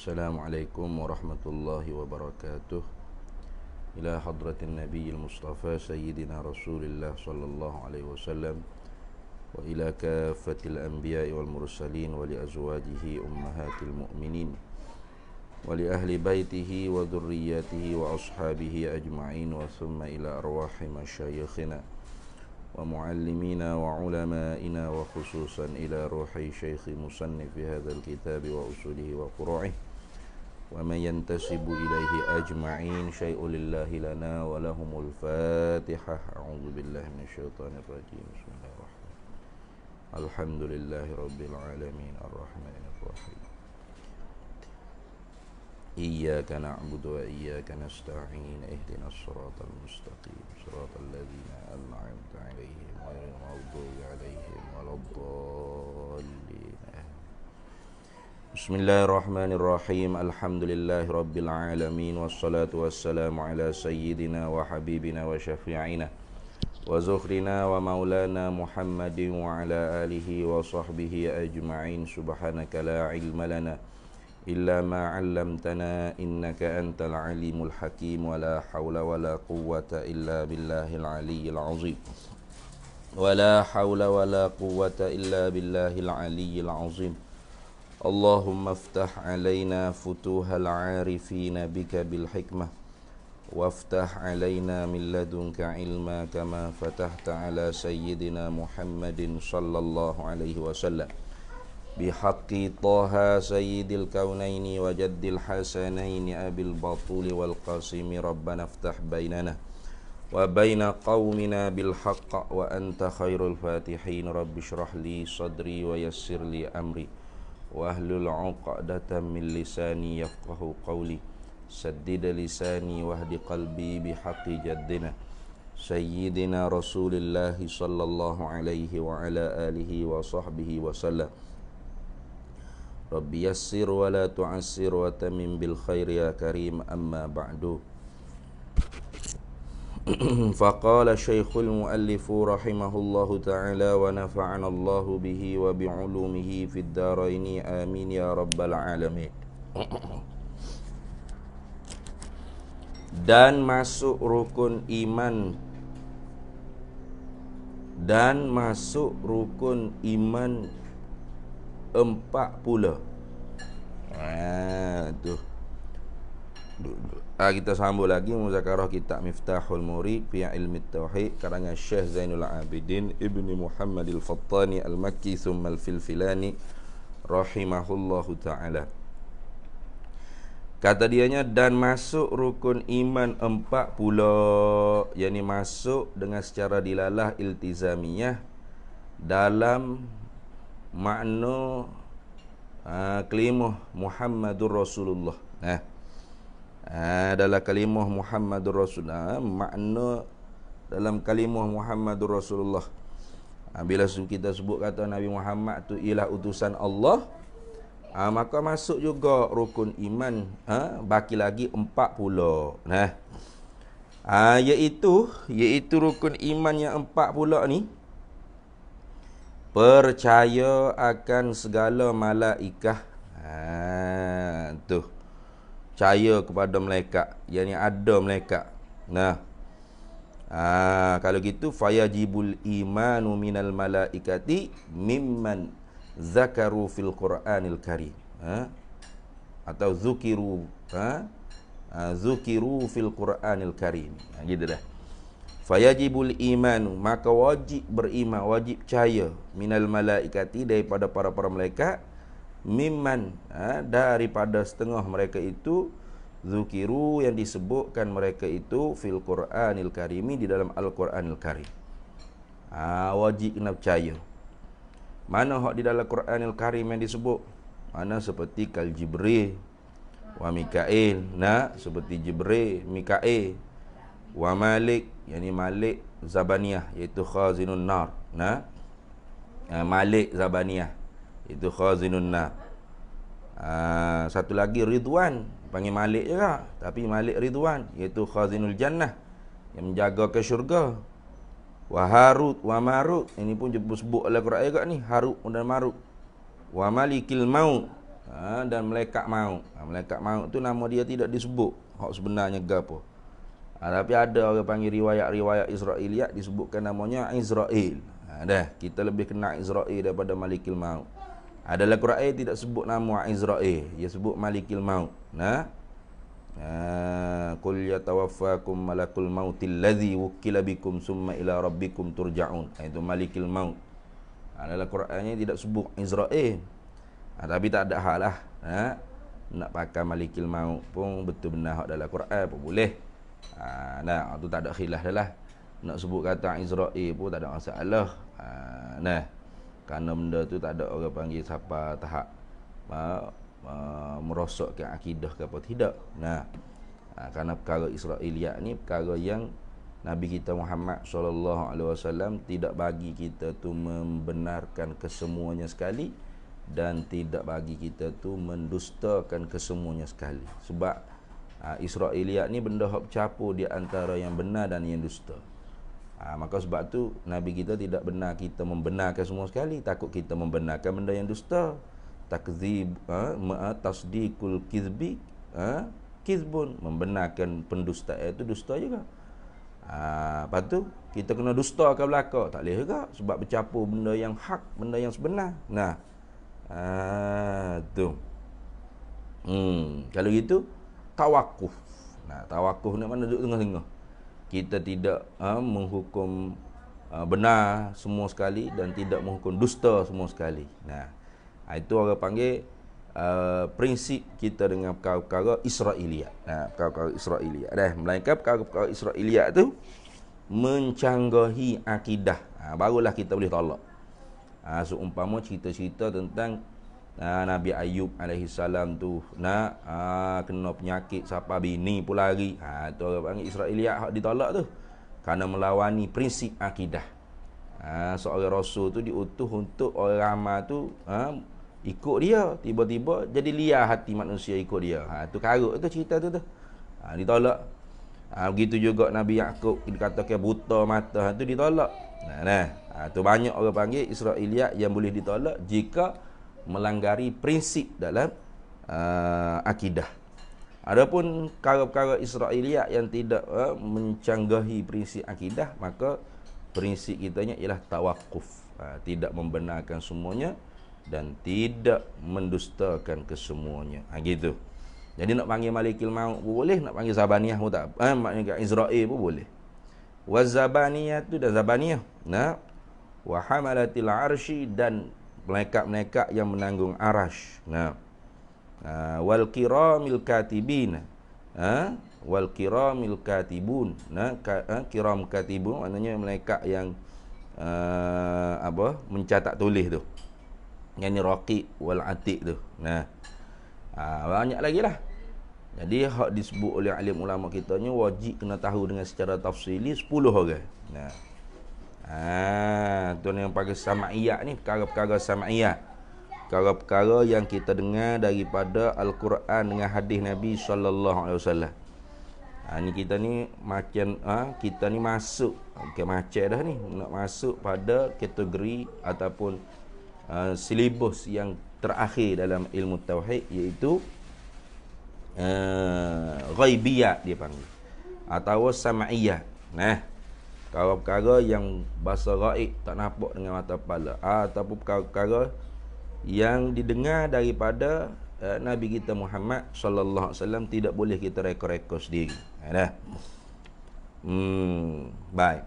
Assalamualaikum warahmatullahi wabarakatuh. Ila hadratin nabiyil mustafa sayyidina rasulillah sallallahu alaihi wasallam wa ila kafatil anbiya'i wal mursalin wa li azwajihi ummahatil mu'minin wa li ahli baitihi wa dhurriyyatihi wa ashabihi ajma'in wa thumma ila arwahi masyayikhina wa muallimina wa ulama'ina wa khususan ila ruhi syekhi musannif hadzal kitab wa usulihi wa furu'ih wa man yantasibu ilaihi ajma'in syai'un lillahi lana wa lahumul fatihah. A'udzu billahi minasyaitonir rajim. Bismillahirrahmanirrahim. Alhamdulillahi rabbil alamin arrahmanir rahim. Iyyaka na'budu wa iyyaka nasta'in ihdinas siratal mustaqim siratal ladzina an'amta 'alaihim ghairil maghdubi 'alaihim waladdallin. Bismillahirrahmanirrahim. Alhamdulillahi rabbil alamin wassalatu wassalamu ala sayyidina wa habibina wa syafi'ina wa zukhrina wa maulana Muhammadin wa ala alihi wa sahbihi ajma'in. Subhanaka la ilma lana illa ma 'allamtana innaka antal alimul hakim wa la hawla wa la quwwata illa billahil aliyyil azim wa la hawla wa la quwwata illa billahil aliyyil azim. Allahumma aftah alaina futuhal 'arifina bika bil hikmah waftah alaina min ladunka ilma kama fatahta ala sayyidina Muhammadin sallallahu alaihi wasallam bihaqqi Taha sayyidil kaunaini wa jaddil hasanaini abil batuli wal qasimi rabbana aftah bainana wa baina qaumina bil haqq wa anta khairul fatihin. Rabbi shrah li sadri wa yassir li amri wahlul 'uqdatam min lisani yafqahu qawli saddid lisani wahdi qalbi bihaqqi jaddina sayyidina Rasulillah sallallahu alaihi wa ala alihi wa sahbihi wa sallam. Rabbi yassir wa la tu'assir wa tamim bil khair ya karim, amma ba'du. Faqala syekhul muallifu rahimahullahu ta'ala wa nafa'ana Allahu bihi wa bi'ulumihi fid daraini amin ya rabbal alamin. Dan masuk rukun iman iman 40. Kita sambung lagi muzakarah kitab Miftahul Murid fi Ilmi Tauhid karangan Syekh Zainul Abidin Ibni Muhammad Al-Fattani Al-Makki thumma Al-Filfilani rahimahullahu ta'ala. Kata dianya, dan masuk rukun iman 40, yakni masuk dengan secara dilalah iltizamiyah dalam makna kalimah Muhammadur Rasulullah. Dalam kalimah Muhammadur Rasulullah, makna dalam kalimah Muhammadur Rasulullah. Bila kita sebut kata Nabi Muhammad tu ialah utusan Allah, maka masuk juga rukun iman baki lagi 40. Iaitu rukun iman yang 40 ni, percaya akan segala malaikah. Percaya kepada malaikat, yakni ada malaikat. Kalau gitu fayajibul imanu minal malaikati mimman zakaru fil Qur'anil Karim, atau zukiru fil Qur'anil Karim. Gitu dah. Fayajibul imanu, maka wajib beriman, wajib percaya, minal malaikati, daripada para malaikat, mimman, daripada setengah mereka itu, zukiru, yang disebutkan mereka itu, fil Qur'anil Karimi, di dalam Al-Qur'anil Karim. Wajib kena percaya. Mana hak di dalam Qur'anil Karim yang disebut? Mana seperti kal Jibril wa Mikail, seperti Jibril, Mikail, wa Malik, yakni Malik Zabaniyah, iaitu khazinun nar. Malik Zabaniyah, itu khazinun nar. Satu lagi Ridwan, panggil Malik juga, tapi Malik Ridwan, iaitu khazinul jannah, yang menjaga ke syurga. Wa Harut wa Marut, ini pun sebut oleh Quran juga ni, Harut dan Marut. Wa Malikil Maut, dan malaikat maut. Malaikat maut tu nama dia tidak disebut hak sebenarnya gapo. Tapi ada orang panggil riwayat-riwayat Israiliyat disebutkan namanya Izrail. Dah, kita lebih kenal Izrail daripada Malikil Maut. Dalam Quran tidak sebut nama Izrail, dia sebut Malikil Maut. Qul yatawaffakum malakul mautil ladzi wukila bikum summa ila rabbikum turja'un. Itu Malikil Maut. Dalam Qurannya tidak sebut Izrail. Tapi tak ada hal lah. Nak pakai Malikil Maut pun betul benar hak dalam Quran pun boleh. Tu tak ada khilaf dah lah. Nak sebut kata Izrail pun tak ada masalah. Kerana benda tu tak ada orang panggil siapa tahap merosakkan akidah ke apa tidak. Kerana perkara Israiliyat ni perkara yang Nabi kita Muhammad SAW tidak bagi kita tu membenarkan kesemuanya sekali, dan tidak bagi kita tu mendustakan kesemuanya sekali. Sebab Israiliyat ni benda hak bercampur di antara yang benar dan yang dusta. Maka sebab tu Nabi kita tidak benar kita membenarkan semua sekali, takut kita membenarkan benda yang dusta. Takzib tasdiqul kizbi kizbun, membenarkan pendustaan itu dusta juga. Lepas tu kita kena dusta ke belakang, tak boleh juga, sebab bercampur benda yang hak, benda yang sebenar. Tu. Kalau gitu tawakuf. Tawakuf ni mana duduk tengah-tengah. Kita tidak menghukum benar semua sekali dan tidak menghukum dusta semua sekali. Itu orang panggil prinsip kita dengan perkara-perkara Israiliyat. Perkara-perkara Israiliyat. Melainkan perkara-perkara Israiliyat tu mencanggahi akidah. Barulah kita boleh tolak. Seumpama cerita-cerita tentang Nabi Ayub alaihissalam tu kena penyakit siapa bini pun lari. Tu orang panggil Israiliyat hak ditolak tu, kerana melawani prinsip akidah. Seorang rasul tu diutus untuk orang ramai tu ikut dia, tiba-tiba jadi liar hati manusia ikut dia. Tu karut tu cerita tu ditolak. Begitu juga Nabi Yaqub dikatakan buta mata, tu ditolak. Tu banyak orang panggil Israiliyat yang boleh ditolak jika melanggari prinsip dalam akidah. Adapun perkara-perkara Israiliyat yang tidak mencanggahi prinsip akidah, maka prinsip kitanya ialah tawakuf, tidak membenarkan semuanya dan tidak mendustakan kesemuanya. Gitu. Jadi nak panggil Malikil Maut pun boleh, nak panggil Zabaniyah pun tak maknanya Izrail pun boleh. Wa Zabaniyah tu dan Zabaniyah. Wa hamalatil arsy, dan malaikat-malaikat yang menanggung arash. Wal kiramil katibin. Wal kiramil katibun. Kiram katibun maknanya malaikat yang mencatat tulis tu. Yang ni raqib wal atid tu. Banyak lagi lah. Jadi hak disebut oleh alim ulama kita ni wajib kena tahu dengan secara tafsili 10 orang. Tu yang pakai sama'iyat ni, perkara-perkara sama'iyat, perkara-perkara yang kita dengar daripada Al-Quran dengan hadis Nabi SAW. Ni kita ni macam kita ni masuk macam dah ni nak masuk pada kategori ataupun silibus yang terakhir dalam ilmu tauhid, iaitu ghaibiyat dia panggil, atau sama'iyat. Perkara-perkara yang bahasa gaib tak nampak dengan mata kepala, ataupun perkara-perkara yang didengar daripada Nabi kita Muhammad sallallahu alaihi wasallam, tidak boleh kita reka-reka sendiri. Baik.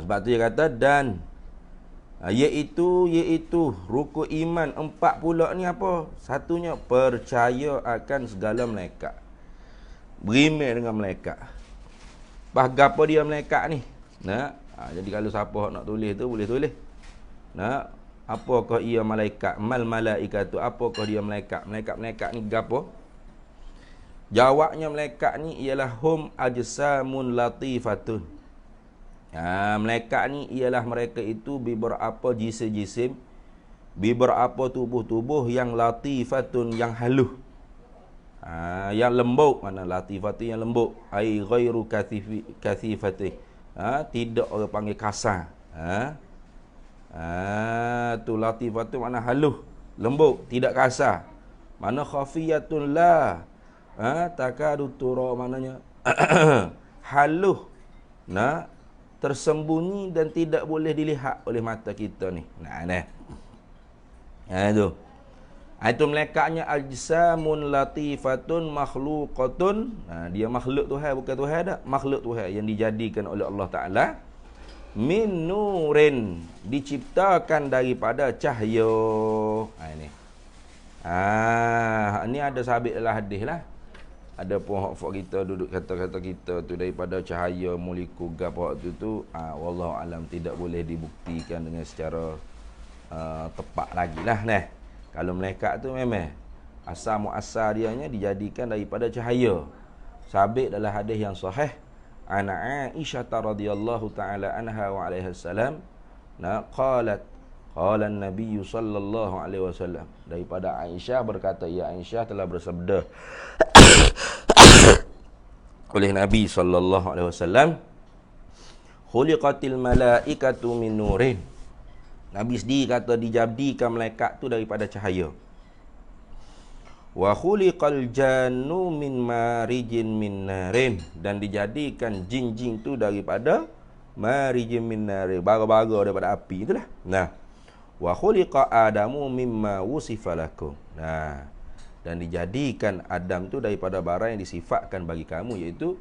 Sebab tu dia kata dan iaitu rukun iman 4 pula ni apa? Satunya percaya akan segala malaikat. Beriman dengan malaikat. Apa dia malaikat ni? Jadi kalau siapa nak tulis tu boleh tulis. Apakah ia malaikat? Mal malaikatu, apakah dia malaikat? Malaikat ni gapo? Jawabnya malaikat ni ialah hum ajsamun latifatun. Malaikat ni ialah mereka itu beberapa jisim-jisim, beberapa tubuh-tubuh yang latifatun, yang halus. Yang lembut, mana latifatu yang lembut, ai ghairu kathifati, tidak orang panggil kasar. Tu latifatu makna halus, lembut, tidak kasar. Mana khafiyatun la takadu tura, maknanya halus, tersembunyi dan tidak boleh dilihat oleh mata kita ni. Itu. Itu melekatnya ajsamun latifatun makhluqatun. Dia makhluk Tuhan, bukan Tuhan dah. Makhluk Tuhan yang dijadikan oleh Allah Ta'ala. Min nurin, diciptakan daripada cahaya. Ini ada sabit dalam hadis lah. Ada pohon kita duduk kata-kata kita tu daripada cahaya molekul gapo tu wallahu alam tidak boleh dibuktikan dengan secara tepat lagi lah. Kalau malaikat tu memang asal muasal dianya dijadikan daripada cahaya. Sabit dalam hadis yang sahih ana Aisyah radhiyallahu taala anha wa alaihi salam qalat qala an-nabiy sallallahu alaihi wasallam, daripada Aisyah berkata, ya Aisyah telah bersabda oleh Nabi sallallahu alaihi wasallam, khuliqatil malaikatu min nurin. Nabi sendiri kata dijadikan malaikat tu daripada cahaya. Wa khuliqal jannu min marijin min narin, dan dijadikan jin-jin tu daripada marijin min narin, bara-bara daripada api itulah. Wa khuliqa adamu mimma wusifa lakum. Dan dijadikan Adam tu daripada barang yang disifatkan bagi kamu, iaitu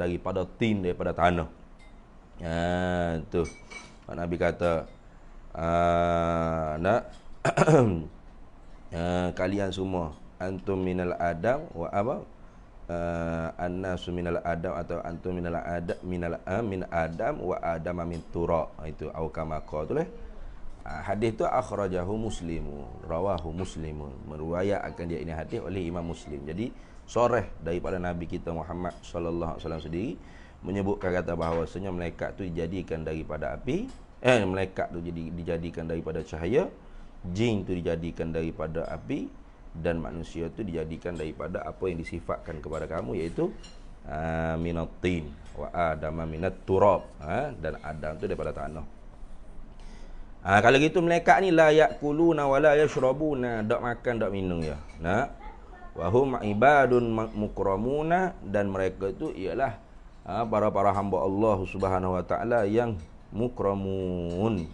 daripada tin, daripada tanah. Tu Nabi kata kalian semua antum minal adam wa annasu minal adam, atau antum minal adam min adam wa adam min tura. Itu au kama qala. Hadis tu akhrajahu Muslimun, rawahu Muslimun, meriwayatkan dia ini hadis oleh Imam Muslim. Jadi soreh daripada Nabi kita Muhammad sallallahu alaihi wasallam sendiri menyebutkan kata bahawasanya malaikat tu dijadikan daripada api, malaikat tu dijadikan daripada cahaya, jin tu dijadikan daripada api, dan manusia tu dijadikan daripada apa yang disifatkan kepada kamu, iaitu minat tin wa adama minat turab, dan Adam tu daripada tanah. Kalau gitu malaikat ni la yakuluna wa la yashrabuna, dak makan dak minum ya. Wa hum ibadun mukramuna, dan mereka tu ialah para hamba Allah Subhanahu wa taala yang mukramun.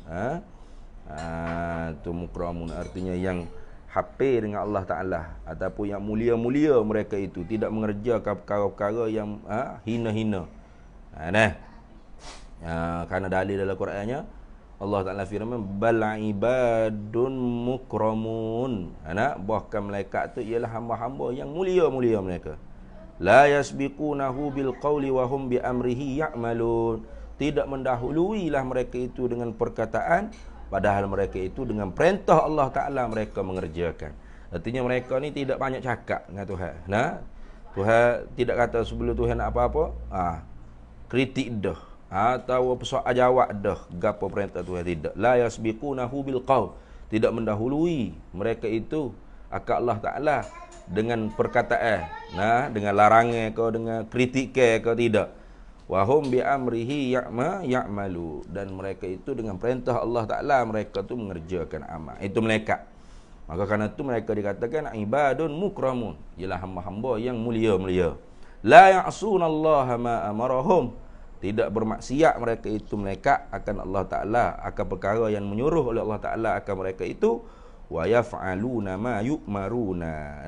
Tu mukramun artinya yang hampir dengan Allah Ta'ala, ataupun yang mulia-mulia mereka itu, tidak mengerjakan perkara-perkara yang hina-hina. Kerana dalil dalam Qurannya Allah Ta'ala firman bal ibadun mukramun, bahkan malaikat tu ialah hamba-hamba yang mulia-mulia mereka. La yasbiqunahu bil qawli wa hum bi amrihi ya'malun, tidak mendahuluilah mereka itu dengan perkataan, padahal mereka itu dengan perintah Allah Ta'ala mereka mengerjakan. Artinya mereka ni tidak banyak cakap dengan Tuhan. Tuhan tidak kata sebelum Tuhan nak apa-apa, kritik dah, atau soal jawab dah gapo perintah Tuhan, tidak. La yasbiqunahu bil qaul, tidak mendahului mereka itu akan Allah Ta'ala dengan perkataan, dengan larangan ke, dengan kritik ke tidak. Wahum bi amrihi ya'malu, dan mereka itu dengan perintah Allah Ta'ala mereka tu mengerjakan amal. Itu malaikat. Maka kerana itu mereka dikatakan ibadun mukramun, ialah hamba-hamba yang mulia-mulia. La ya'sunallaha ma amarahum, tidak bermaksiat mereka itu malaikat akan Allah Ta'ala, akan perkara yang menyuruh oleh Allah Ta'ala akan mereka itu. Wa yaf'aluna ma yu'maruna.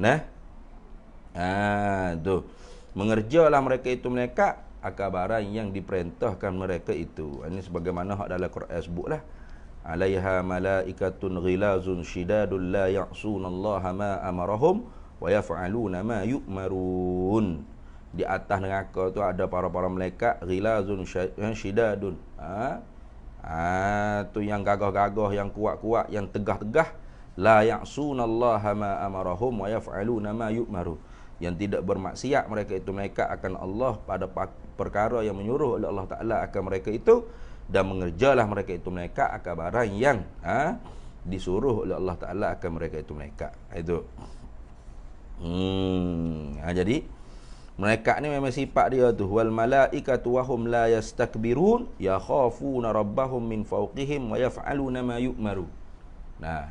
Tu mengerjalah mereka itu malaikat akan barang yang diperintahkan mereka itu. Ini sebagaimana hak dalam Quran sebutlah, alaiha malaikatun ghilazun shidadun la ya'sunallaha ma amarahum wa yaf'aluna ma yu'marun. Di atas neraka tu ada para-para malaikat ghilazun shidadun, tu yang gagah-gagah, yang kuat-kuat, yang tegah-tegah. La ya'sunallaha ma amarahum wa yaf'aluna ma yu'marun, yang tidak bermaksiat mereka itu malaikat akan Allah pada perkara yang menyuruh oleh Allah Ta'ala akan mereka itu, dan mengerjalah mereka itu malaikat akan barang yang disuruh oleh Allah Ta'ala akan mereka itu malaikat. Itu jadi malaikat ni memang sifat dia tu, wal malaikatu wa hum la yastakbirun yakhafuna rabbahum min fawqihim wa yaf'aluna ma yu'maru. Nah,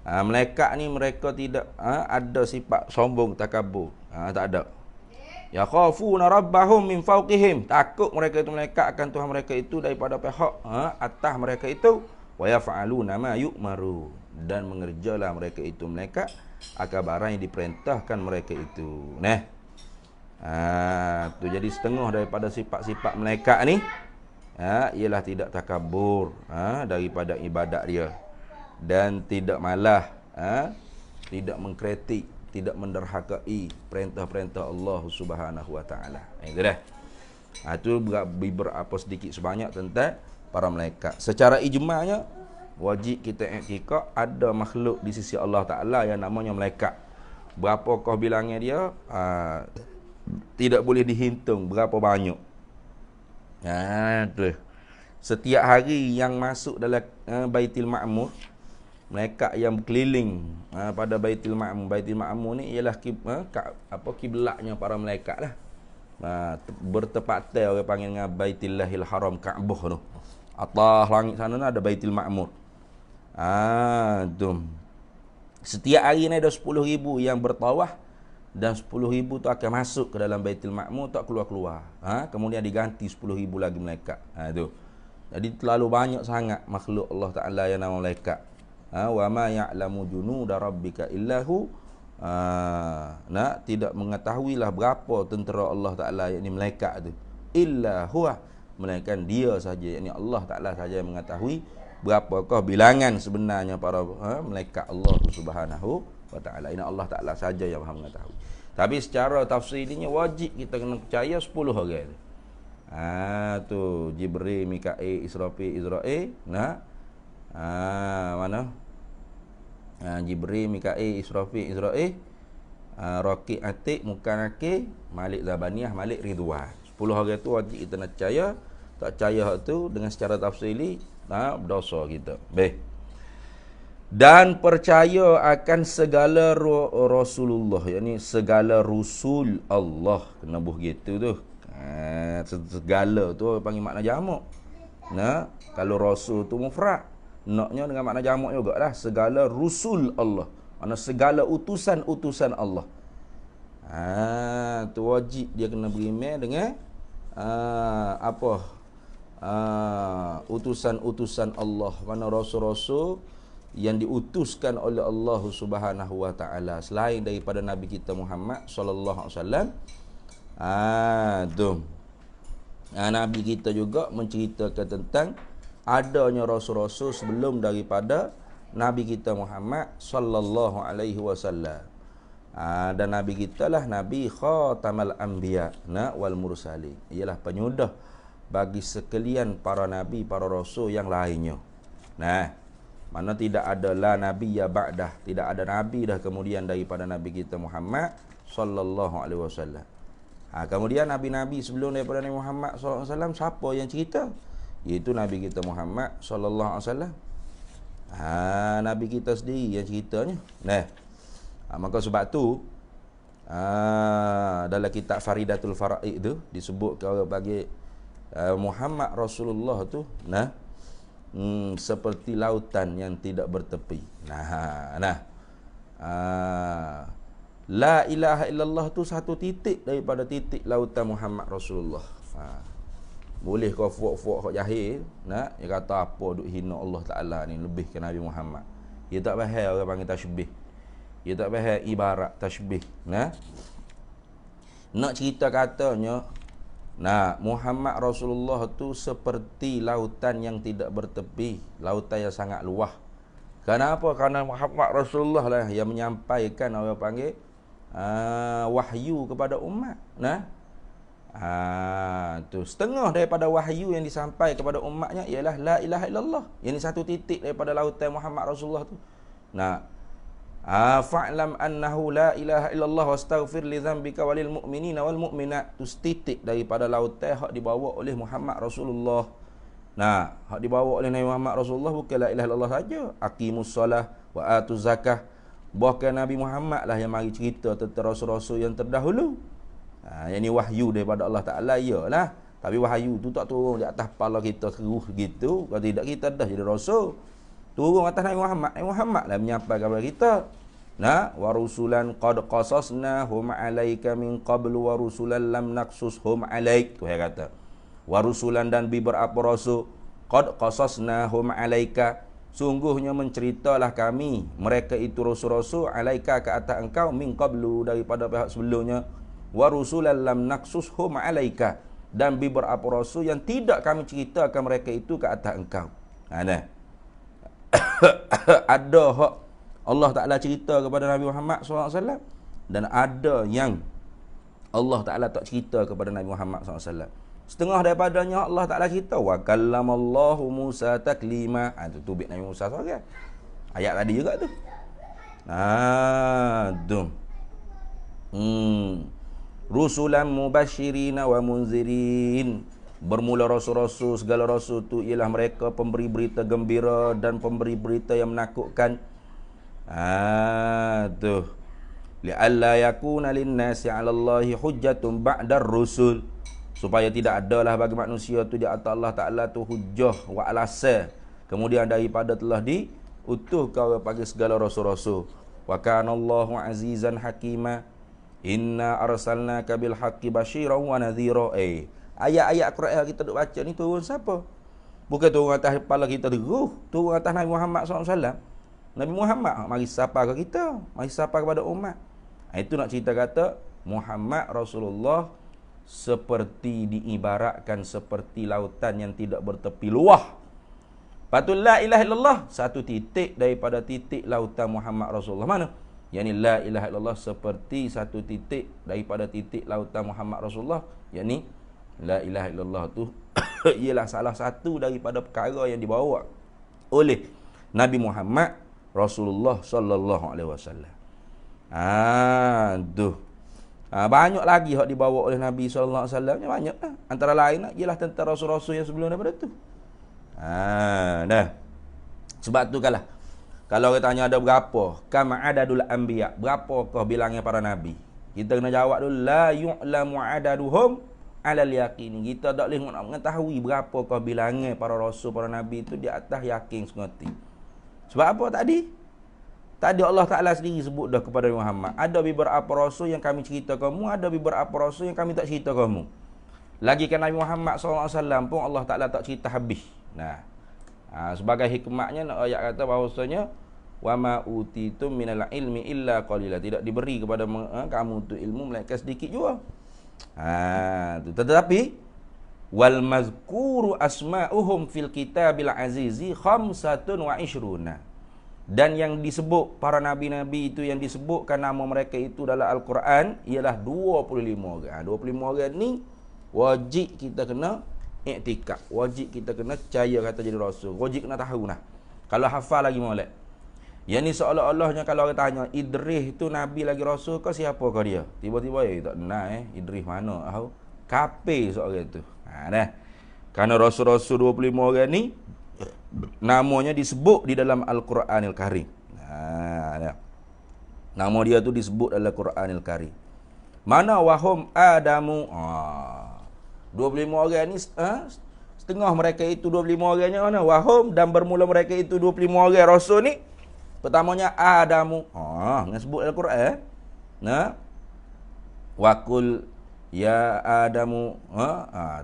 malaikat ni mereka tidak ada sifat sombong, takabur. Tak ada. Ya khafuna rabbahum min fawqihim. Takut mereka itu malaikat akan Tuhan mereka itu daripada pihak atas mereka itu. Wa yaf'aluna ma yu'maru. Dan mengerjalah mereka itu malaikat akan barang yang diperintahkan mereka itu. Nah. Tu jadi setengah daripada sifat-sifat malaikat ni ialah tidak takabur daripada ibadat dia. Dan tidak malah tidak mengkritik, tidak menderhakai perintah-perintah Allah Subhanahu wa taala. Itu dah. Itu berapa sedikit sebanyak tentang para malaikat. Secara ijma'nya wajib kita i'tikad ada makhluk di sisi Allah Taala yang namanya malaikat. Berapakah bilangnya dia? Tidak boleh dihitung berapa banyak. Tu. Setiap hari yang masuk dalam Baitul Ma'mur, malaikat yang berkeliling pada Baitul Ma'mur. Baitul Ma'mur ni ialah kiblatnya para malaikat lah. Bertepatan orang panggil dengan Baitullahil Haram, Kaabah tu. Atas langit sana ada Baitul Ma'mur. Tu. Setiap hari ni ada 10,000 yang bertawaf dan 10,000 tu akan masuk ke dalam Baitul Ma'mur, tak keluar-keluar. Kemudian diganti 10,000 lagi malaikat. Tu. Jadi terlalu banyak sangat makhluk Allah Taala yang nama malaikat. Wa ma ya'lamu junuda rabbika illahu. Tidak mengetahuilah berapa tentera Allah Taala yakni malaikat tu. Illa huwa, melainkan dia saja yakni Allah Taala saja yang mengetahui berapakah bilangan sebenarnya para malaikat Allah Subhanahu wa taala. Ini Allah Taala saja yang Maha mengetahui. Tapi secara tafsirnya wajib kita kena percaya 10 orang tu. Tu Jibril, Mikail, Israfil, Israel. Mana? Jibril, Mikail, Israfil, Israel, Raqib, Atid, Mukanakir, Malik Zabaniyah, Malik Ridwan. 10 orang tu wajib kita nak percaya. Tak percaya hak tu dengan secara tafsiri, berdosa kita. Baik. Dan percaya akan segala Rasulullah, yakni segala Rasul Allah. Kena buh gitu tu. Segala tu panggil makna jamak. Kalau Rasul tu mufrad, naknya dengan makna jamak jugalah. Segala Rasul Allah, makna segala utusan-utusan Allah. Tu wajib dia kena beriman dengan utusan-utusan Allah, mana rasul-rasul yang diutuskan oleh Allah Subhanahu wa taala selain daripada Nabi kita Muhammad sallallahu alaihi wasallam. Nabi kita juga menceritakan tentang adanya rasul-rasul sebelum daripada Nabi kita Muhammad sallallahu alaihi wasallam. Dan Nabi kita lah Nabi khatamal anbiya wal mursalin, ialah penyudah bagi sekalian para nabi, para rasul yang lainnya. Mana tidak ada la nabi ya ba'dah, tidak ada nabi dah kemudian daripada Nabi kita Muhammad sallallahu alaihi wasallam. Kemudian nabi-nabi sebelum daripada Nabi Muhammad sallallahu alaihi wasallam siapa yang cerita? Iaitu Nabi kita Muhammad sallallahu alaihi wasallam. Nabi kita sendiri yang ceritanya. Maka sebab tu dalam kitab Faridatul Faraid tu disebut orang panggil Muhammad Rasulullah tu seperti lautan yang tidak bertepi. La ilaha illallah tu satu titik daripada titik lautan Muhammad Rasulullah. Boleh kau fuak-fuak kau jahil, dia kata apa duk hina Allah Taala ni lebih ke Nabi Muhammad. Dia tak faham orang panggil tasbih. Dia tak faham ibarat tasbih. Nak cerita katanya Muhammad Rasulullah tu seperti lautan yang tidak bertepi, lautan yang sangat luas. Kenapa? Kerana Muhammad Rasulullah lah yang menyampaikan orang panggil wahyu kepada umat. Tu setengah daripada wahyu yang disampaikan kepada umatnya ialah la ilaha illallah. Ini satu titik daripada lautan Muhammad Rasulullah tu. Fa'lam annahu la ilaha illallah wastaghfir li dzambika walil mu'minina wal mu'minat. Tu titik daripada lautan hak dibawa oleh Muhammad Rasulullah. Hak dibawa oleh Nabi Muhammad Rasulullah bukan la ilaha illallah saja. Aqimus solah wa atuz zakah. Bahkan Nabi Muhammad lah yang mari cerita tentang rasul-rasul yang terdahulu. Yang ni wahyu daripada Allah Ta'ala, iyalah. Tapi wahyu tu tak turun di atas kepala kita terus gitu. Kalau tidak kita dah jadi rasul. turun atas Nabi Muhammad. Nabi Muhammad lah menyampaikan kepada kita. Nah, wa rusulan qad qasasnahum 'alaika min qablu wa rusulan lam naqsushum 'alaik. Tu yang kata. Wa rusulan dan beberapa rasul qad qasasnahum 'alaika. Sungguhnya menceritalah kami mereka itu rasul-rasul 'alaika ke atas engkau min qablu daripada pihak sebelumnya wa rusulan lam naqsushum 'alaika dan beberapa rasul yang tidak kami ceritakan mereka itu ke atas engkau. Nah. Ada hak Allah Ta'ala cerita kepada Nabi Muhammad SAW dan ada yang Allah Ta'ala tak cerita kepada Nabi Muhammad SAW. Setengah daripadanya Allah Ta'ala cerita wa kallamallahu Musa taklima. Itu tubik Nabi Musa SAW. Ayat tadi juga tu. Tu. Rusulan mubashirina wa munzirin. Bermula rasul-rasul, segala rasul tu ialah mereka pemberi berita gembira dan pemberi berita yang menakutkan. Tu. Li'alla yakuna lin-nasi 'ala Allahi hujjatun ba'da ar-rusul. Supaya tidak adalah bagi manusia tu di atas Allah Ta'ala tu hujjah wa alasan. Kemudian daripada telah diutuh kau bagi segala rasul-rasul. Wa kana Allahu 'azizan hakima. Inna arsalnaka bil haqqi basyiran wa nadhira. Ayat-ayat Quran kita duk baca ni turun siapa? Bukan turun atas kepala kita terus, turun atas Nabi Muhammad SAW. Nabi Muhammad mari sapa ke kita, mari sapa kepada umat. Itu nak cerita kata Muhammad Rasulullah seperti diibaratkan seperti lautan yang tidak bertepi luah. Patul la ilaha illallah satu titik daripada titik lautan Muhammad Rasulullah mana? Yani la ilaha illallah seperti satu titik daripada titik lautan Muhammad Rasulullah. Yani la ilaha illallah tu ialah salah satu daripada perkara yang dibawa oleh Nabi Muhammad Rasulullah sallallahu alaihi wasallam. Banyak lagi hak dibawa oleh Nabi sallallahu alaihi wasallam, banyak lah. Antara lain ialah tentang rasul-rasul yang sebelum daripada tu. Sebab tu kalau kita tanya ada berapa kama adadul anbiya, berapakah bilangnya para nabi? Kita kena jawab dulu la yu'lamu adaduhum alal yaqin. Kita tak boleh nak mengetahui berapakah bilangnya para rasul, para nabi itu di atas yakin sengoti. Sebab apa tadi? Tadi Allah Ta'ala sendiri sebut dah kepada Muhammad. Ada beberapa rasul yang kami cerita kamu, ada beberapa rasul yang kami tak cerita kamu. Lagi kan Nabi Muhammad SAW pun Allah Ta'ala tak cerita habis. Sebagai hikmatnya ayat kata bahawasanya wa ma utitum minal ilmi illa qalila. Tidak diberi kepada kamu tu ilmu melainkan sedikit jua. Tetapi wal mazkuru asma'uhum fil kitabil azizi khamsatun wa ishruna. Dan yang disebut para nabi-nabi itu yang disebutkan nama mereka itu dalam Al-Quran ialah 25 orang. 25 orang ni wajib kita kena iktikad, wajib kita kena percaya kata jadi rasul, wajib kena tahu nah. Kalau hafal lagi molek. Yang ni seolah-olahnya kalau orang tanya Idris tu nabi lagi rasul ke siapa ke dia? Tiba-tiba tak kenal Idris mana tahu. Kafir seorang tu. Kerana rasul-rasul 25 orang ni namanya disebut di dalam Al-Quranil Karim. Nama dia tu disebut dalam Al-Quranil Karim. Mana wahum Adamu. 25 orang ni setengah mereka itu 25 orangnya mana? Wahum dan bermula mereka itu 25 orang rasul ni. Pertamanya Adamu. Yang sebut dalam Al-Quran. Wakul ya Adamu.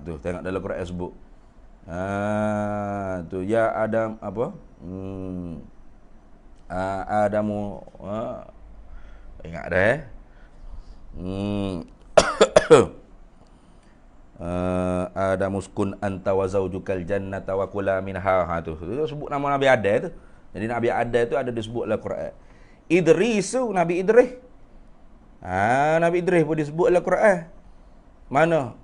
Tu tengok dalam Al-Quran sebut. Tu ya Adam apa? Adamu ingat dah Adamuskun anta wa zaujukal jannata wa kula minha. Tu sebut nama Nabi Adam tu. Jadi Nabi Adam tu ada disebut dalam Quran. Idris tu Nabi Idris. Nabi Idris pun disebut dalam Quran. Mana?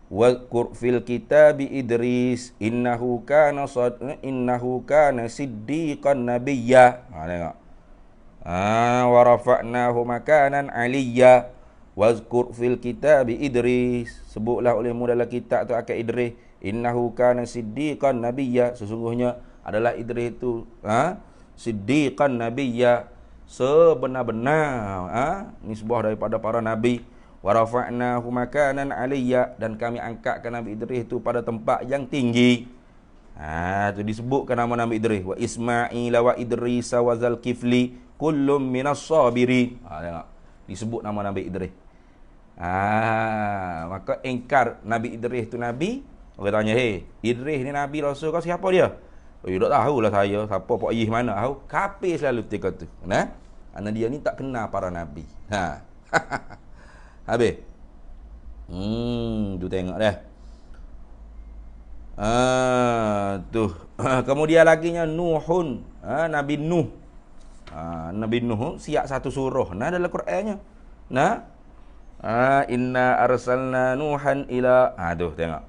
Wa fil kitabi Idris innahu kana siddiqan nabiyya. Tengok. Wa rafa'nahu makanan aliyya. Wazkur fil kitabi Idris. Sebutlah olehmu dalam kitab tu akan Idris. Innahu kana siddiqan nabiyya. Sesungguhnya adalah Idris itu siddiqan nabiyya, sebenar-benar nisbah daripada para nabi. Wa rafa'nahu makanan aliyya, dan kami angkatkan Nabi Idris itu pada tempat yang tinggi. Tu disebutkan nama Nabi Idris. Wa Ismail wa Idris wa Zulkifli kullum minas sabirin. Tengok. Disebut nama Nabi Idris. Maka ingkar Nabi Idris tu Nabi. Orang tanya, "Hey, Idris ni Nabi Rasul kau siapa dia?" Oh, tak tahulah saya. Siapa Pak Yih mana tahu. Kafir selalu ketika tu. Karena dia ni tak kenal para Nabi. Habis. Tu tengok dah. Tu. Kemudian laginya Nuhun. Nabi Nuh. Nabi Nuh siap satu surah. Dalam Qurannya. Inna arsalna Nuhan ila. Tu tengok.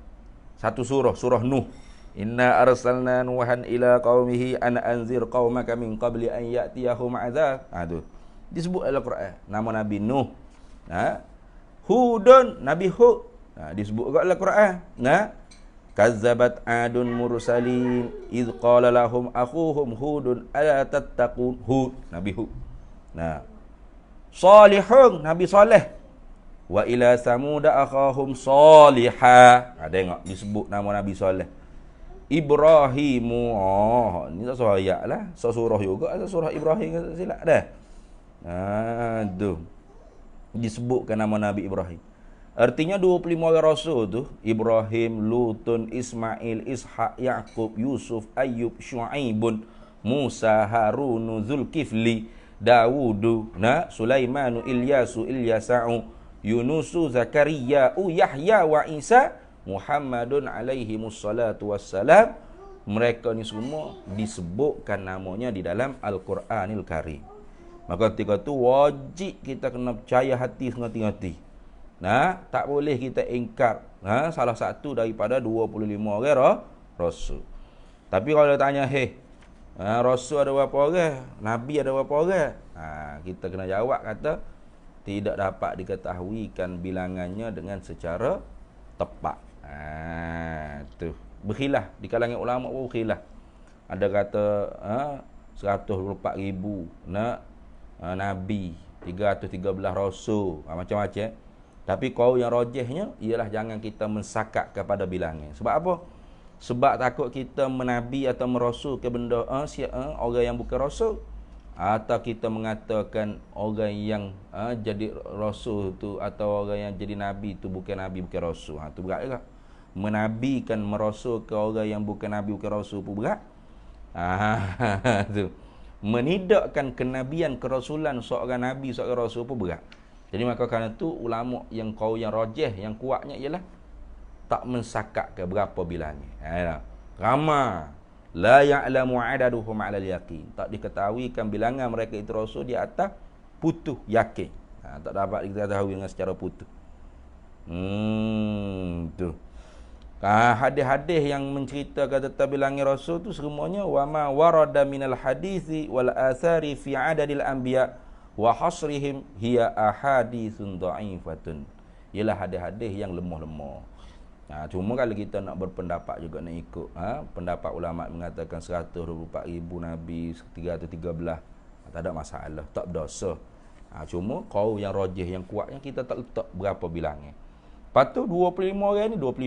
Satu surah, surah Nuh. Inna arsalna Nuhan ila qaumihi an anzir qaumaka min qabli an ya'tiyahum azab. Tu. Disebut dalam Quran nama Nabi Nuh. Hudun, Nabi Hud. Disebut juga dalam Quran. Kazzabat adun mursalin idh qala lahum akhuhum hudun ala tattaqun. Hud, Nabi Hud. Salihun, Nabi Saleh. Wa ila samud akhahum salihah. Tengok disebut nama Nabi Saleh. Ibrahimu. Ni tak surah ayat lah. Surah juga ada surah Ibrahim, silap dah. Tu. Disebutkan nama Nabi Ibrahim. Artinya 25 orang rasul tu, Ibrahim, Lutun, Ismail, Ishaq, Yaqub, Yusuf, Ayyub, Syuaibun, Musa, Harun, Zulkifli, Dawudu, Sulaimanu, Ilyasu, Ilyasa'u, Yunusu, Zakaria, Yahya wa Isa, Muhammadun alaihi mussalatu wassalam. Mereka ni semua disebutkan namanya di dalam Al-Quranil Karim. Maka ketika tu wajib kita kena percaya hati hati-hati. Tak boleh kita ingkar salah satu daripada 25 orang rasul. Tapi kalau tanya, rasul ada berapa orang? Nabi ada berapa orang? Kita kena jawab kata tidak dapat diketahuikan bilangannya dengan secara tepat. Tu berkhilaf di kalangan ulama pun berkhilaf. Ada kata 124,000 nabi, 313 rasul, macam-macam. Tapi kau yang rajihnya ialah jangan kita mensakat kepada bilangan. Sebab apa? Sebab takut kita menabi atau merasul ke benda orang yang bukan rasul, atau kita mengatakan orang yang jadi rasul tu atau orang yang jadi nabi tu bukan nabi bukan rasul. Tu berat juga. Menabikan merasul ke orang yang bukan nabi bukan rasul pun berat. Tu. Menidakkan kenabian kerasulan seorang nabi seorang rasul pun berat. Jadi maka kerana tu ulama yang kau yang rajih yang kuatnya ialah tak mensakat ke berapa bilangnya. Ramai la ya'lamu adaduhum 'alal yaqin. Tak diketahuikan bilangan mereka itu rasul di atas putus yakin. Tak dapat diketahui dengan secara putus. Tu. Hadis-hadis yang menceritakan tentang bilangan rasul tu semuanya wama warada minal hadisi wal athari fi adadil anbiya wa hasrihim hiya ahaditsun dha'ifatun. Ialah hadis-hadis yang lemah-lemah. Cuma kalau kita nak berpendapat juga nak ikut pendapat ulama mengatakan 124,000 nabi, 313, tak ada masalah, tak berdosa. Cuma kau yang rajih yang kuat yang kita tak letak berapa bilangnya. Lepas tu 25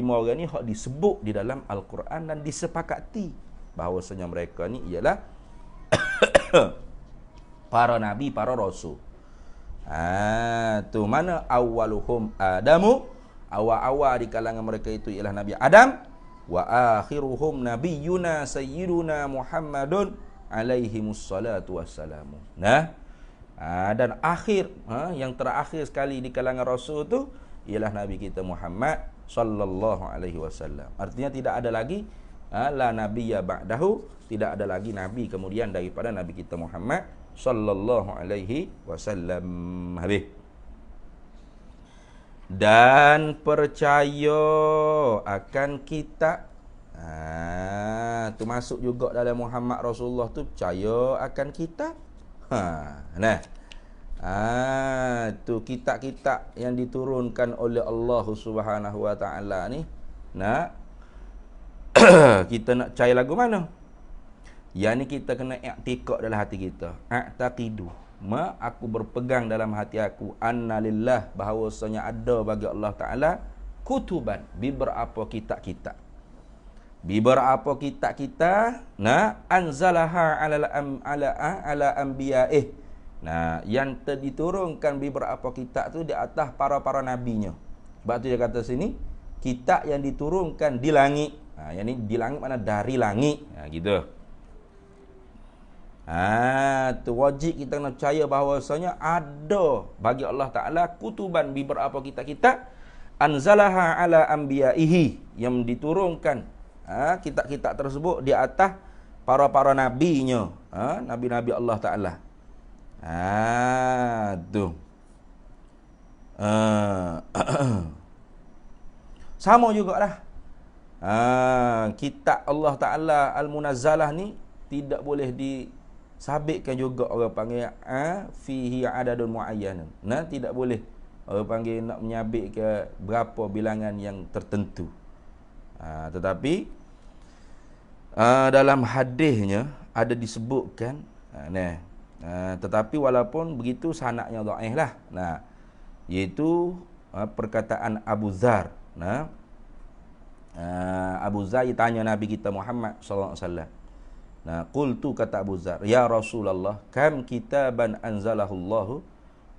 orang ni hak disebut di dalam Al-Quran dan disepakati bahawasanya mereka ni ialah para nabi, para rasul. Tu mana awwaluhum Adamu, awal-awal di kalangan mereka itu ialah Nabi Adam, wa akhiruhum nabiyyuna sayyiduna Muhammadun alaihi mussalatu wassalamu. Dan akhir yang terakhir sekali di kalangan rasul tu ialah Nabi kita Muhammad sallallahu alaihi wasallam. Artinya tidak ada lagi la nabiyya ba'dahu, tidak ada lagi nabi kemudian daripada Nabi kita Muhammad sallallahu alaihi wasallam. Habis. Dan percaya akan kitab. Tu masuk juga dalam Muhammad Rasulullah tu percaya akan kitab. Tu kitab-kitab yang diturunkan oleh Allah Subhanahu wa taala ni. Kita nak percaya lagu mana? Yang ni kita kena i'tiqad dalam hati kita. A'taqidu, aku berpegang dalam hati aku annalillah, bahawasanya ada bagi Allah Ta'ala kutuban, beberapa kitab-kitab. Beberapa kitab kita, nah, anzalaha ala anbiya'ih. Nah, yang diturunkan beberapa kitab tu di atas para nabinya. Sebab tu dia kata sini, kitab yang diturunkan di langit. Yang ni di langit mana dari langit. Gitu. Tu wajib kita nak percaya bahawasanya ada bagi Allah Ta'ala kutuban beberapa kitab-kitab anzalaha ala anbiya'ihi, yang diturunkan kitab-kitab tersebut di atas para nabinya, nabi-nabi Allah Ta'ala. Tu sama jugalah. Kitab Allah Ta'ala Al-Munazzalah ni tidak boleh disabitkan juga, orang panggil fihi adadun muayyan. Nah, tidak boleh orang panggil nak menyabit ke berapa bilangan yang tertentu. Tetapi dalam hadisnya ada disebutkan, tetapi walaupun begitu sanadnya dhaif lah. Iaitu perkataan Abu Dzar. Abu Dzar tanya Nabi kita Muhammad sallallahu alaihi wasallam. Qultu, kata Abu Dzar, ya Rasulullah, kam kitaban anzalahu Allah?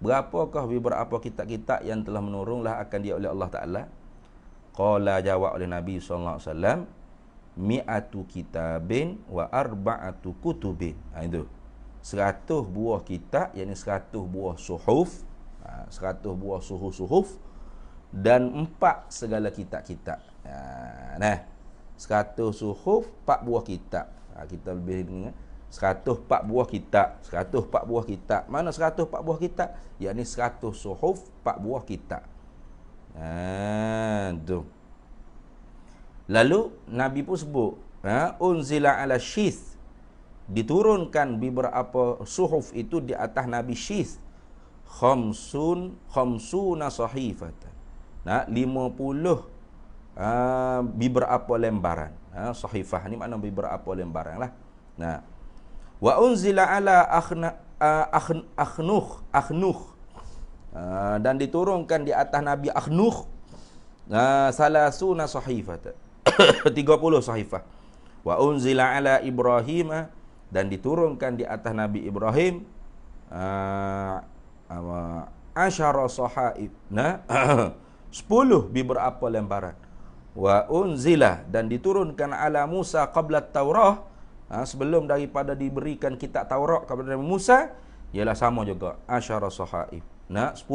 Berapakah beberapa kitab-kitab yang telah menurunlah akan dia oleh Allah Ta'ala? Qala, jawab oleh Nabi sallallahu alaihi wasallam, mi'atu kitabin wa arba'atu kutubin. Itu 100 buah kitab, yakni 100 buah suhuf, 100 buah suhuf dan 4 segala kitab-kitab. 100 suhuf, 4 buah kitab. Kita lebih dengar 104 buah kitab, 104 buah kitab. Mana 104 buah kitab? Yakni 100 suhuf, 4 buah kitab. Tu. Lalu Nabi pun sebut, unzila ala syith, diturunkan beberapa suhuf itu di atas Nabi Syith, khamsuna sahifatan. 50 beberapa lembaran. Sahifah ni makna beberapa lembaran lah. Wa unzila ala akhnuh, dan diturunkan di atas Nabi Akhnuh salasuna sahifatan, 30 sahifah. Wa unzila ala Ibrahim, dan diturunkan di atas Nabi Ibrahim asyara sahaif, 10 beberapa lembaran. Wa unzila, dan diturunkan ala Musa qabla Taurah, sebelum daripada diberikan kitab Taurat kepada Nabi Musa, ialah sama juga asyara sahaif, 10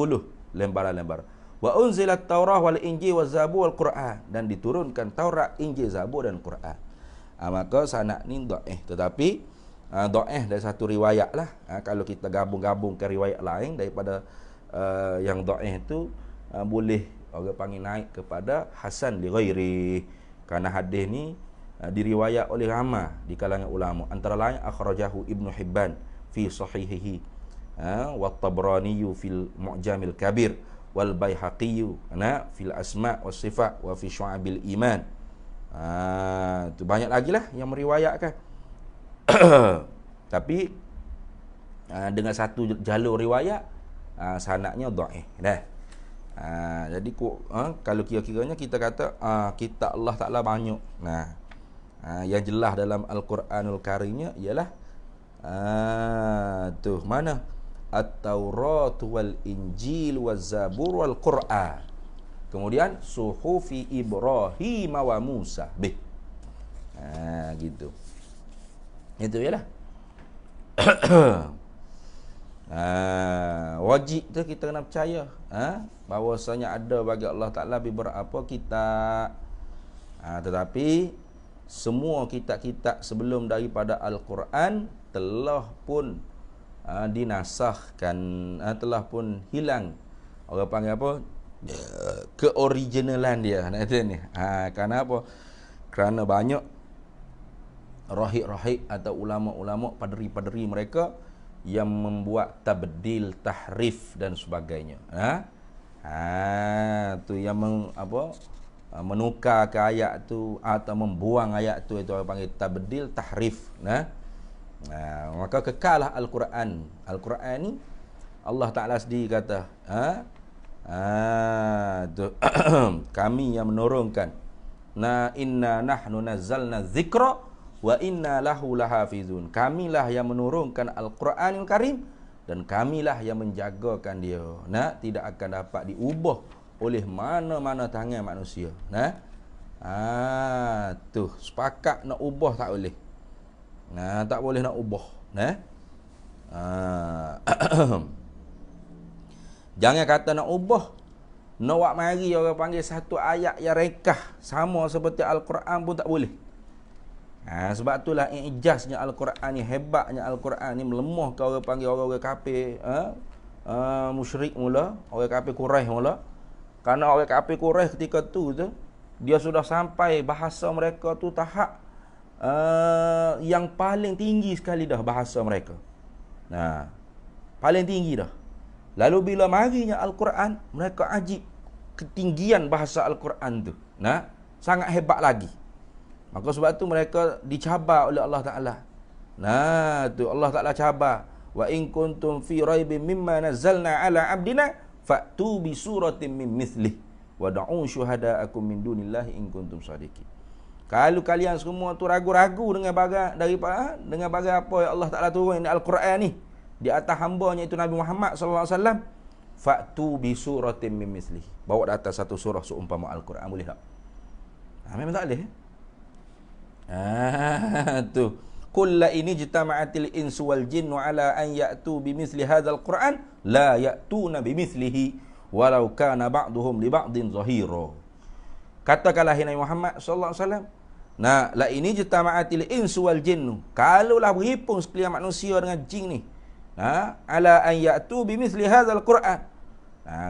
lembaran-lembaran. Wa unzilat Taurah wal Injil waz Zabur wal Quran, dan diturunkan Taurat, Injil, Zabur dan Quran. Maka sanad ni dhaif, tetapi dhaif dari satu riwayat lah. Kalau kita gabung-gabungkan riwayat lain daripada yang dhaif itu, boleh orang panggil naik kepada hasan li ghairi, kerana hadis ni diriwayat oleh ramai di kalangan ulama, antara lain akhrajahu Ibnu Hibban fi sahihihi, wa Tabrani fil Mu'jamil Kabir, wal Baihaqi fil Asma' was Sifat wa fi Syu'abil Iman. Tu banyak lagi lah yang meriwayatkan. Tapi dengan satu jalur riwayat, sanadnya dhaif dah. Jadi kalau kira-kiranya kita kata kitab Allah Ta'ala banyak. Yang jelas dalam Al-Quranul Karimnya ialah tu mana At-Taurat wal Injil waz Zabur wal Quran. Kemudian suhufi Ibrahim wa Musa bih. Gitu. Itu ialah. Wajib tu kita kena percaya bahawasanya ada bagi Allah Ta'ala beberapa kitab. Tetapi semua kitab-kitab sebelum daripada Al-Quran telah pun dinasahkan, telah pun hilang, orang panggil apa, keoriginalan dia. Kerana apa? Kerana banyak rahib-rahib atau ulama-ulama, paderi-paderi mereka yang membuat tabdil, tahrif dan sebagainya. Tu yang menukar ke ayat tu atau membuang ayat tu, itu orang panggil tabdil, tahrif. Maka kekallah Al-Quran. Al-Quran ni Allah Ta'ala sendiri kata, tu, kami yang menurunkan inna nahnu nazzalna dzikra wa inna lahu lahafizun. Kamilah yang menurunkan Al-Quranul Karim dan kamilah yang menjagakan dia. Tidak akan dapat diubah oleh mana-mana tangan manusia. Tu sepakat nak ubah tak boleh. Tak boleh nak ubah. Jangan kata nak ubah, nak buat mari orang panggil satu ayat yang rekah sama seperti Al-Quran pun tak boleh. Sebab itulah ijaznya Al-Quran ni, hebatnya Al-Quran ni melemahkan orang panggil orang-orang kafir, musyrik mula, orang kafir Quraisy mula. Karena orang kafir Quraisy ketika tu dia sudah sampai bahasa mereka tu tahap yang paling tinggi sekali dah bahasa mereka. Paling tinggi dah. Lalu bila marinya Al-Quran, mereka ajib ketinggian bahasa Al-Quran tu. Sangat hebat lagi. Maka sebab tu mereka dicabar oleh Allah Ta'ala. Tu Allah Ta'ala cabar. Wa in kuntum fi raibin mimma nazzalna ala abdina fa'tu bi suratin min mithlih wa da'u syuhada'akum min dunillahi in kuntum shadiqin. Kalau kalian semua tu ragu-ragu dengan bagai apa yang Allah Ta'ala turun di Al-Quran ni di atas hamba-Nya itu Nabi Muhammad sallallahu alaihi wasallam, fa'tu bi suratin min mithlih. Bawa datang satu surah seumpama Al-Quran, boleh tak? Memang tak boleh. Tu. Qul la in jitama'atil insu wal jinnu ala an ya'tu bi mithli hadzal Qur'an la ya'tuna bi mithlihi walau kana ba'duhum li ba'din zahira. Katakanlah Nabi Muhammad sallallahu alaihi wasallam, la in jitama'atil insu wal jinnu, kalaulah berhimpun sekalian manusia dengan jin ni, ala an ya'tu bi mithli hadzal Qur'an,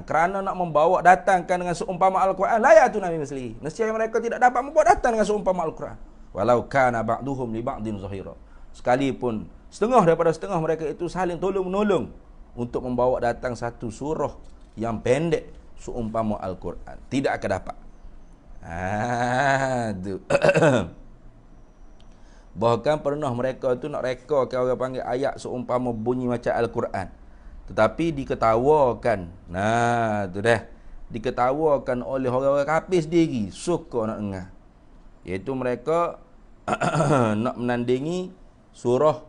kerana nak membawa datangkan dengan seumpama Al-Quran, la ya'tuna bi mithlihi, nescaya mereka tidak dapat membawa datang dengan seumpama Al-Quran. Walau kana ba'duhum li ba'din zahira, sekalipun setengah daripada setengah mereka itu saling tolong-menolong untuk membawa datang satu surah yang pendek seumpama Al-Quran, tidak akan dapat. Bahkan pernah mereka tu nak reka orang panggil ayat seumpama bunyi macam Al-Quran, tetapi diketawakan. Tu dah diketawakan oleh orang-orang kafir sendiri, suka nak dengar. Iaitu mereka nak menandingi surah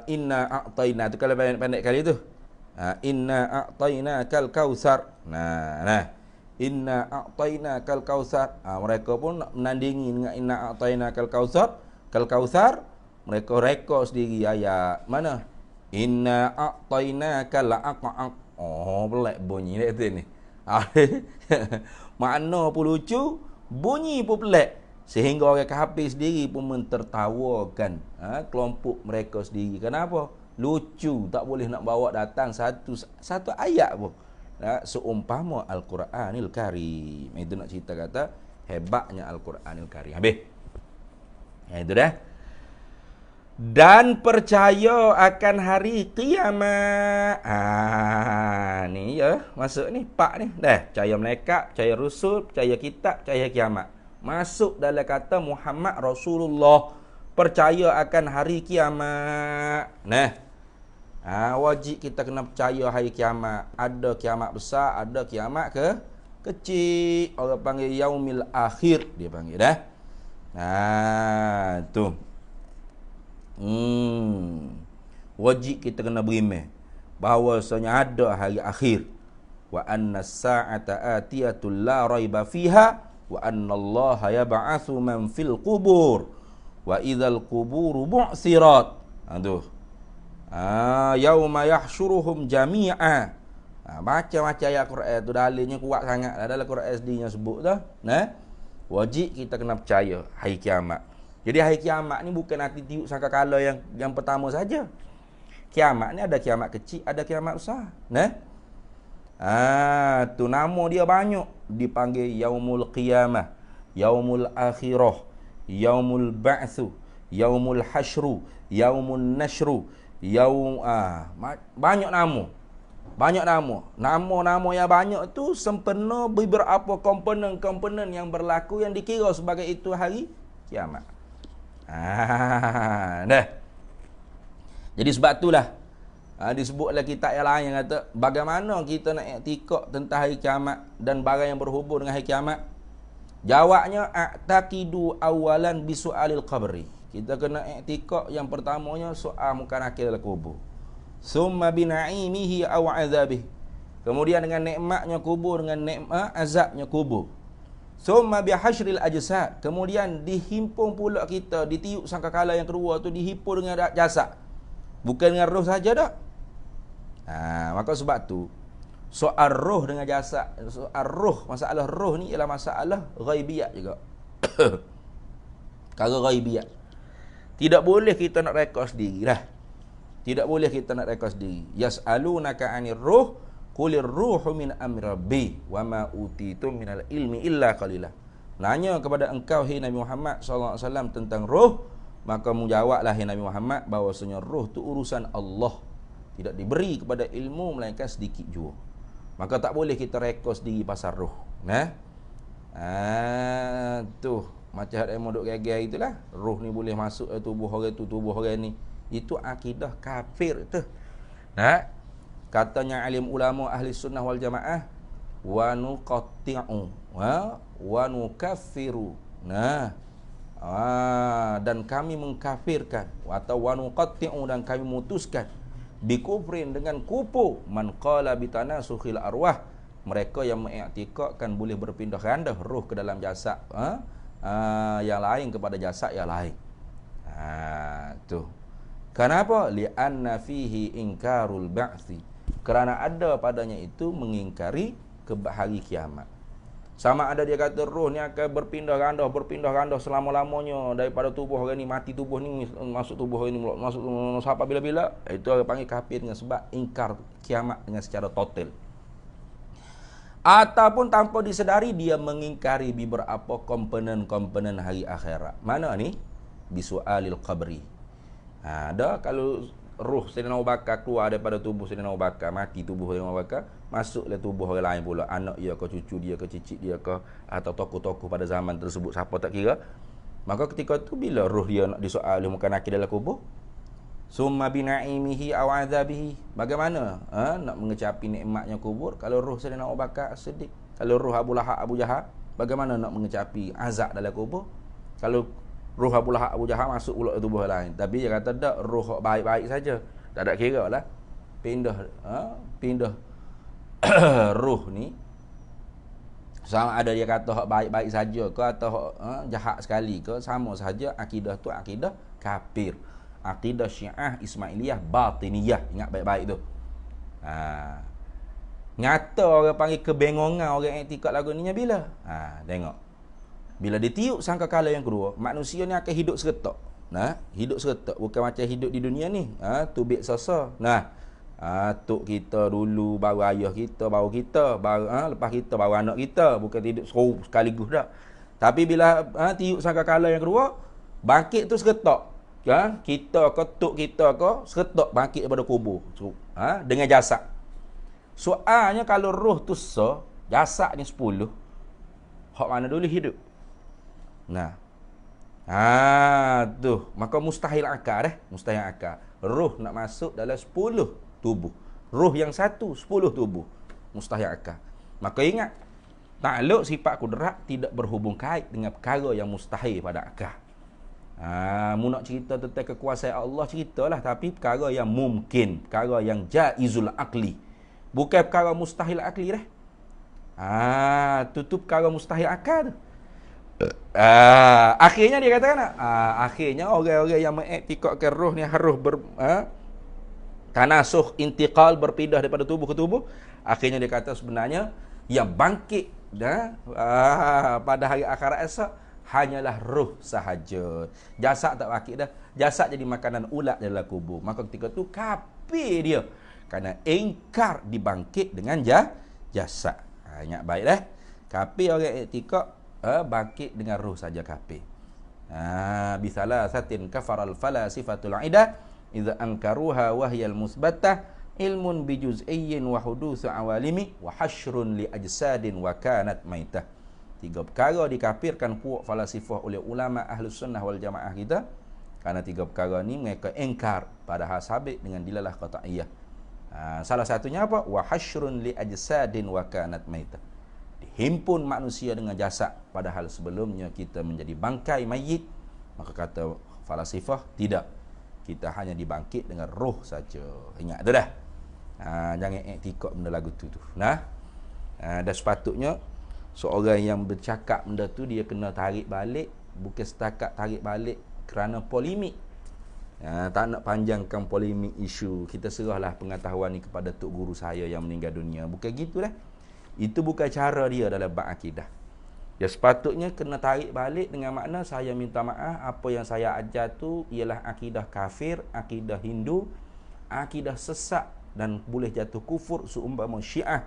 Inna a'tayna, tu kalau pendek kali tu. Inna a'tayna kal kausar. Inna a'tayna kal kausar. Mereka pun nak menandingi dengan inna a'tayna kal kausar. Kal kausar, mereka reka sendiri ayat mana? Inna a'tayna kal aqaq. Pelik bunyi dia tu ni. Makna pun lucu, bunyi pun pelik, sehingga orang kafir sendiri pun mentertawakan kelompok mereka sendiri. Kenapa? Lucu, tak boleh nak bawa datang satu ayat pun seumpama Al-Quranil Karim. Itu nak cerita kata hebatnya Al-Quranil Karim. Habis. Itu dah. Dan percaya akan hari kiamat. Ni ya, masuk ni pak ni. Dah, percaya malaikat, percaya rasul, percaya kitab, percaya kiamat. Masuk dalam kata Muhammad Rasulullah, percaya akan hari kiamat. Wajib kita kena percaya hari kiamat. Ada kiamat besar, ada kiamat kecil. Orang panggil yaumil akhir, dia panggil dah. Tu. Wajib kita kena beriman bahawasanya ada hari akhir. Wa anna as-sa'ata atiyatul la raiba fiha wa anna Allah yab'atsu man fil qubur wa idzal quburu bu'sirat. Yauma yahsyuruhum jami'a. Macam-macam ayat Quran tu dalilnya kuat sangat dalam Quran SD nya sebut dah. Wajib kita kena percaya hari kiamat. Jadi hari kiamat ni bukan attitude sangkakala yang pertama saja. Kiamat ni ada kiamat kecil, ada kiamat besar. Tu nama dia banyak, dipanggil yaumul qiyamah, yaumul akhirah, yaumul ba'tsu, yaumul hasyru, yaumun nashru, banyak nama. Banyak nama. Nama-nama yang banyak tu sempena beberapa komponen-komponen yang berlaku yang dikira sebagai itu hari kiamat. Dah. Jadi sebab itulah disebutlah kitab yang lain yang kata bagaimana kita nak iktikad tentang hari kiamat dan barang yang berhubung dengan hari kiamat. Jawabnya a'taqidu awalan bisu'alil qabri. Kita kena i'tiqad yang pertamanya soal muka nakir dalam kubur. Summa bina'imihi aw 'adzabihi. Kemudian dengan nikmatnya kubur, dengan nikmat azabnya kubur. Summa bihasyril ajsad. Kemudian dihimpun pula kita, ditiup sangkakala yang kedua tu dihimpun dengan jasad. Bukan dengan roh saja dak. Maka sebab tu soal roh dengan jasad, soal roh, masalah roh ni ialah masalah ghaibiyat juga. Kalau ghaibiyat, tidak boleh kita nak rekod sendiri lah. Tidak boleh kita nak rekod sendiri. Yas'alunaka 'anir ruh qulir ruhu min amri rabbi wa ma utitum minal ilmi illa qalila. Nanya kepada engkau hai Nabi Muhammad sallallahu alaihi wasallam tentang roh, maka menjawablah hai Nabi Muhammad bahawasanya roh tu urusan Allah. Tidak diberi kepada ilmu melainkan sedikit jua. Maka tak boleh kita rekod sendiri pasal roh. Tu macam ada yang duk gagah itulah. Roh ni boleh masuk tubuh orang tu, tubuh orang ni. Itu akidah kafir tu. Katanya alim ulama ahli sunnah wal jamaah, wa nuqatti'u wa nukaffiru. Dan kami mengkafirkan, atau wa nuqatti'u, dan kami memutuskan, bikufrin, dengan kufur, man qala bitanasukhil arwah, mereka yang mengiktikadkan boleh berpindah ganda roh ke dalam jasad yang lain kepada jasad yang lain. Tu. Kenapa? Li'anna fihi inkarul ba'thi. Kerana ada padanya itu mengingkari hari kiamat. Sama ada dia kata roh ni akan berpindah ganda selama-lamanya daripada tubuh orang ni, mati tubuh ni masuk tubuh orang ni, masuk sampai bila-bila. Itu orang panggil kafir dengan sebab ingkar kiamat dengan secara total. Ataupun tanpa disedari dia mengingkari beberapa komponen-komponen hari akhirat. Mana ni? Bisu'alil qabri. Ada kalau roh Sayyidina Abu Bakar keluar daripada tubuh Sayyidina Abu Bakar, mati tubuh Sayyidina Abu Bakar, masuklah tubuh orang lain pula, anak dia ke, cucu dia ke, cicit dia ke, atau tokoh-tokoh pada zaman tersebut, siapa tak kira. Maka ketika tu bila roh dia nak disoal oleh muka nakir dalam kubur, summa bina'imihi aw 'adzabihi. Bagaimana nak mengecapi nikmatnya kubur kalau roh Sayyidina Abu Bakar As-Siddiq? Kalau roh Abu Lahab, Abu Jahal, bagaimana nak mengecapi azab dalam kubur? Kalau roh Abu Lahab, Abu Jahal masuk pula ke tubuh lain. Tapi dia kata tak, roh baik-baik saja. Tak ada kira lah. Pindah roh ni, sama ada dia kata hak baik-baik saja ke atau hak jahat sekali ke, sama saja akidah tu akidah kafir. Akidah Syiah Ismailiyah Batiniyah. Ingat baik-baik tu. Nyata orang panggil kebengongan orang iktikad lagu ni bila? Tengok. Bila ditiup sangkakala yang kedua, manusia ni akan hidup seretak. Hidup seretak. Bukan macam hidup di dunia ni. Tubik sasa. Tok kita dulu, baru ayah kita, baru kita, baru lepas kita, baru anak kita. Bukan hidup seru sekaligus dah. Tapi bila tiup sangkakala yang kedua, bangkit tu seretak. Kita ke, tok kita ke, seretak bangkit daripada kubur. Dengan jasad. Soalnya kalau roh tu sah, jasad ni 10. Hak mana dulu hidup? Tu. Maka mustahil akal mustahil akal. Roh nak masuk dalam 10 tubuh. Roh yang satu 10 tubuh. Mustahil akal. Maka ingat, takluk sifat kudrat tidak berhubung kait dengan perkara yang mustahil pada akal. Mu nak cerita tentang kekuasaan Allah, ceritalah, tapi perkara yang mungkin, perkara yang jaizul akli. Bukan perkara mustahil akli tutup perkara mustahil akal tu. Akhirnya dia katakan akhirnya orang-orang yang mengiktikadkan roh ni harus tanasuh, intiqal, berpindah daripada tubuh ke tubuh. Akhirnya dia kata sebenarnya yang bangkit pada hari akhirat esok hanyalah roh sahaja. Jasad tak bangkit dah. Jasad jadi makanan ulat dalam kubur. Maka ketika tu kafir dia kerana ingkar dibangkit dengan jasad. Ingat baik dah. Kafir orang iktikad bangkit dengan roh saja kafir. Bisalah satin kafaral falasifatul aidah idza ankaruha wa hiya al-musbatah ilmun bi juz'iyyin wa hudutsu awalimi wa hasyrun li ajsadin wa kanat maitah. 3 perkara dikafirkan puak falasifah oleh ulama Ahlus Sunnah wal Jamaah kita kerana 3 perkara ni mereka ingkar padahal sabit dengan dilalah qat'iyah. Salah satunya apa? Wa hasyrun li ajsadin wa kanat maitah. dihimpun manusia dengan jasad, padahal sebelumnya kita menjadi bangkai mayit. Maka kata falasifah, tidak, kita hanya dibangkit dengan roh saja. Ingat tu dah. Jangan iktikad benda lagu tu. Dan sepatutnya seorang yang bercakap benda tu, dia kena tarik balik, bukan setakat tarik balik kerana polemik. Tak nak panjangkan polemik isu, kita serahlah pengetahuan ni kepada tok guru saya yang meninggal dunia. Bukan gitulah. Itu bukan cara dia dalam bab akidah. Dia sepatutnya kena tarik balik dengan makna, saya minta maaf, apa yang saya ajar tu ialah akidah kafir, akidah Hindu, akidah sesat dan boleh jatuh kufur seumpama Syiah,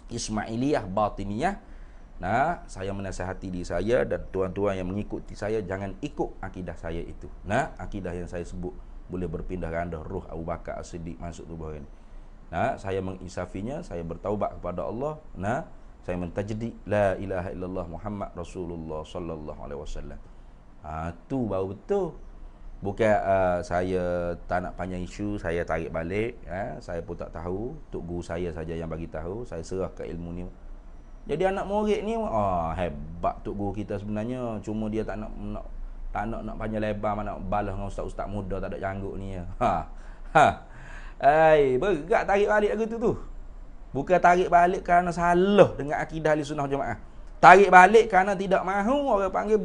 Ismailiyah, Batiniyah. Saya menasihati diri saya dan tuan-tuan yang mengikuti saya, jangan ikut akidah saya itu. Akidah yang saya sebut boleh berpindah ganda roh Abu Bakar As-Siddiq masuk tubuh ini. Saya menginsafinya, saya bertaubat kepada Allah. Saya mentajdid la ilaha illallah Muhammad Rasulullah sallallahu alaihi wasallam. Tu baru betul. Bukan saya tak nak panjang isu, saya tarik balik, saya pun tak tahu, tok guru saya saja yang bagi tahu, saya serah ke ilmu ni. Jadi anak murid ni hebat tok guru kita sebenarnya, cuma dia tak nak panjang lebar, nak balas dengan ustaz-ustaz muda tak ada janggut ni. Berat tarik balik lagu tu. Bukan tarik balik kerana salah dengan akidah Ahlussunnah Jamaah. Tarik balik kerana tidak mahu orang panggil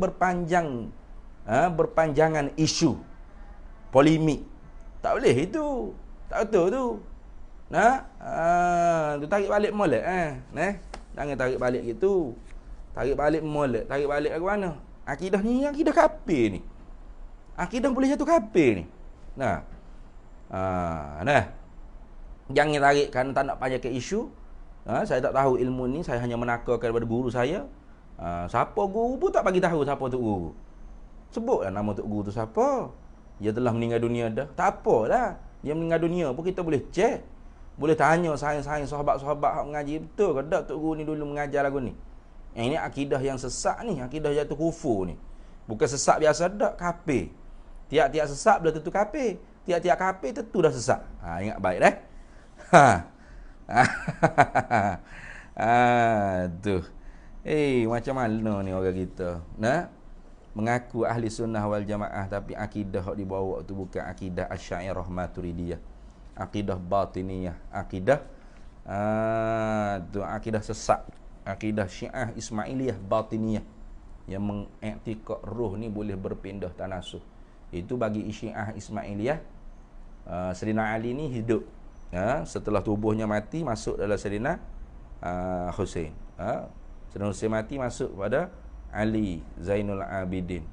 berpanjangan isu, polemik. Tak boleh itu. Tak betul tu. Tu tarik balik molek. Jangan tarik balik gitu. Tarik balik molek. Tarik balik ke mana? Akidah ni akidah kafir ni. Akidah boleh jatuh kafir ni. Jangan tarik kerana tak nak panjang ke isu. Saya tak tahu ilmu ni, saya hanya menakarkan daripada guru saya. Siapa guru pun tak bagi tahu siapa tu guru. Sebutlah nama tok guru tu siapa. Dia telah meninggal dunia dah. Tak apalah. Dia meninggal dunia pun kita boleh cek. Boleh tanya sains-sains sahabat-sahabat hak mengaji, betul ke tak tok guru ni dulu mengajar lagu ni. Yang ini akidah yang sesat ni, akidah jatuh kufur ni. Bukan sesat biasa dak, kafir. Tiap-tiap sesat belum tentu kafir. Tiap-tiap kafir tentu dah sesat. Ingat baik dah. Tu. Macam mana ni orang kita? Mengaku ahli sunnah wal jamaah tapi akidah hak dibawa tu bukan akidah Asy'ariyah Maturidiyah. Akidah batiniyah, akidah tu akidah sesat. Akidah Syiah Ismailiyah Batiniyah yang mengiktikad roh ni boleh berpindah tanasuh. Itu bagi Syiah Ismailiyah, Sayyidina Ali ni hidup. Setelah tubuhnya mati masuk dalam Sayyidina Husain. Sayyidina Husain mati masuk pada Ali Zainul Abidin.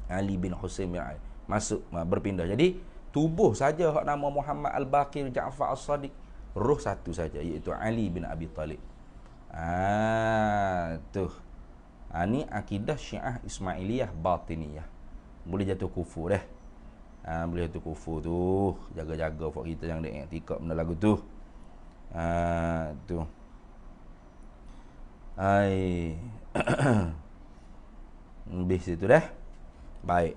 Ali bin Husain bin Ali masuk berpindah. Jadi tubuh saja hak nama Muhammad Al-Baqir Ja'far As-Sadiq, roh satu saja iaitu Ali bin Abi Talib. Ni akidah Syiah Ismailiyah Batiniyah. Boleh jatuh kufur dah. Boleh jatuh kufur tu. Jaga-jaga fak kita yang ada i'tikad benda lagu tu. Tu. Lebih situ dah. Baik.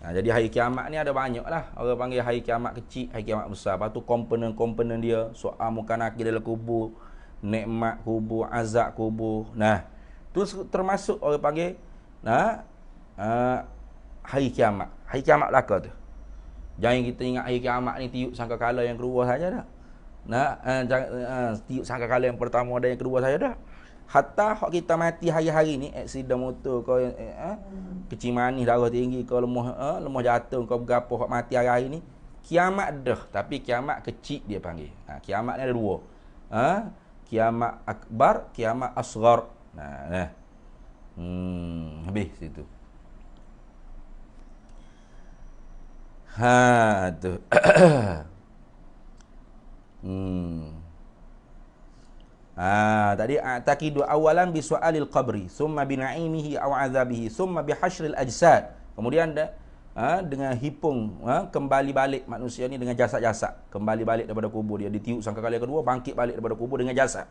Jadi hari kiamat ni ada banyak lah. Orang panggil hari kiamat kecil, hari kiamat besar. Lepas tu komponen-komponen dia, soal muka nakir dalam kubur, nikmat kubur, azab kubur. Tu termasuk orang panggil hari kiamat. Hari kiamat belaka tu. Jangan kita ingat hari kiamat ni tiup sangkakala yang kedua saja dah. Tiup sangkakala yang pertama dan yang kedua saja dah. Hatta hak kita mati hari-hari ni, aksiden motor kau kecil manis, darah tinggi kau, lemah jatuh kau, berapa hak mati hari-hari ni, kiamat dah. Tapi kiamat kecil dia panggil. Kiamat ni ada dua. Kiamat akbar, kiamat asghar. Habis situ. Tu. Tadi taqidu awalan bi su'alil qabri, summa bi na'imihi aw 'adzabihi, summa bi hasyril ajsad. Kemudian dengan hipung kembali balik manusia ni dengan jasad-jasad, kembali balik daripada kubur dia, ditiup sangkakala kedua, bangkit balik daripada kubur dengan jasad.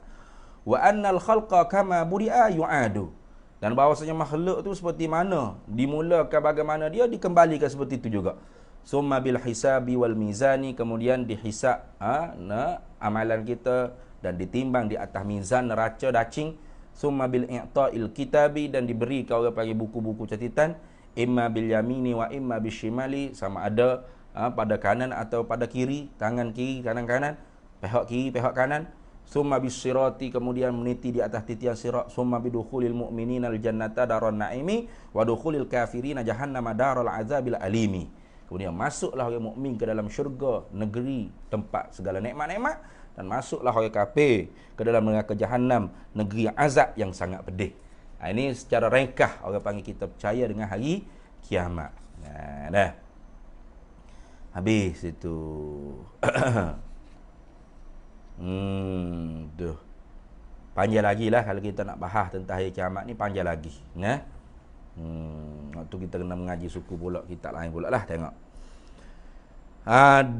Wa annal khalqa kama budi'a yu'adu. Dan bahawasanya makhluk tu seperti mana dimulakan, bagaimana dia dikembalikan seperti itu juga. Summa bil hisabi wal mizani, kemudian dihisab amalan kita dan ditimbang di atas mizan neraca dacing, summa bil i'ta'il kitabi, dan diberi kau orang panggil buku-buku catatan, imma bil yamini wa imma bil shimali, sama ada pada kanan atau pada kiri, tangan kiri, kanan, pihak kiri, pihak kanan. Summa bis sirati, kemudian meniti di atas titian sirat. Summa bidukhulil mu'minina al jannata daron naimi wa dukhulil kafirina jahannama darul azabil alimi. Kemudian masuklah orang mukmin ke dalam syurga, negeri tempat segala nikmat-nikmat, dan masuklah orang kafir ke dalam neraka jahanam, negeri azab yang sangat pedih. Ini secara ringkas orang panggil kita percaya dengan hari kiamat. Dah. Habis itu. Tuh. Panjang lagi lah kalau kita nak bahas tentang hari kiamat ni, panjang lagi. Waktu kita kena mengaji suku pula, kita lain pula lah tengok.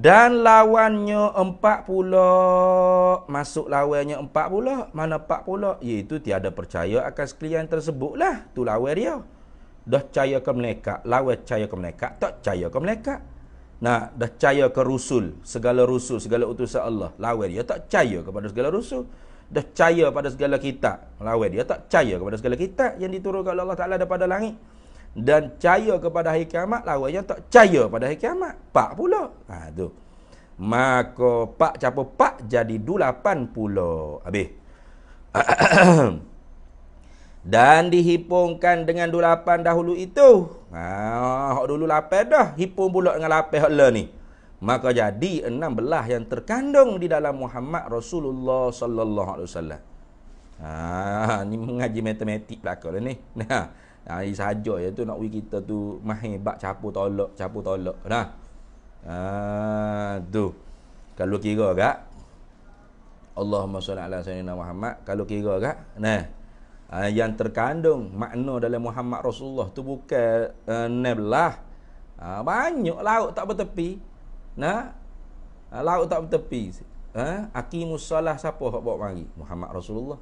Dan lawannya 4 pula. Masuk lawannya 4 pula. Mana 4 pula? Iaitu tiada percaya akan sekalian tersebut lah. Tu lawan dia. Dah percaya ke malaikat, lawan percaya ke malaikat, tak percaya ke malaikat. Nah, dah percaya ke rusul, segala utusan Allah, lawan dia tak percaya kepada segala rusul. Dah percaya pada segala kitab, lawan dia tak percaya kepada segala kitab yang diturunkan oleh Allah Ta'ala daripada langit. Dan percaya kepada hari kiamat, lawan dia tak percaya pada hari kiamat. 4 pula. Tu. Maka 4 campur 4 jadi 8 pula. Habis. Dan dihipungkan dengan 28 dahulu itu. Hak dulu 8 dah, hipung pula dengan 8 hak lah ni. Maka jadi 16 yang terkandung di dalam Muhammad Rasulullah sallallahu alaihi wasallam. Ni mengaji matematik belaka lah ni. Ini saja ya tu nak kita tu mahir bab campur tolak. Tu. Kalau kira gak Allahumma shalli ala sayyidina Muhammad, kalau kira gak yang terkandung makna dalam Muhammad Rasulullah tu bukan neblah. Banyak laut tak bertepi. Laut tak bertepi. Aqimus salah siapa hak bawa mari? Muhammad Rasulullah.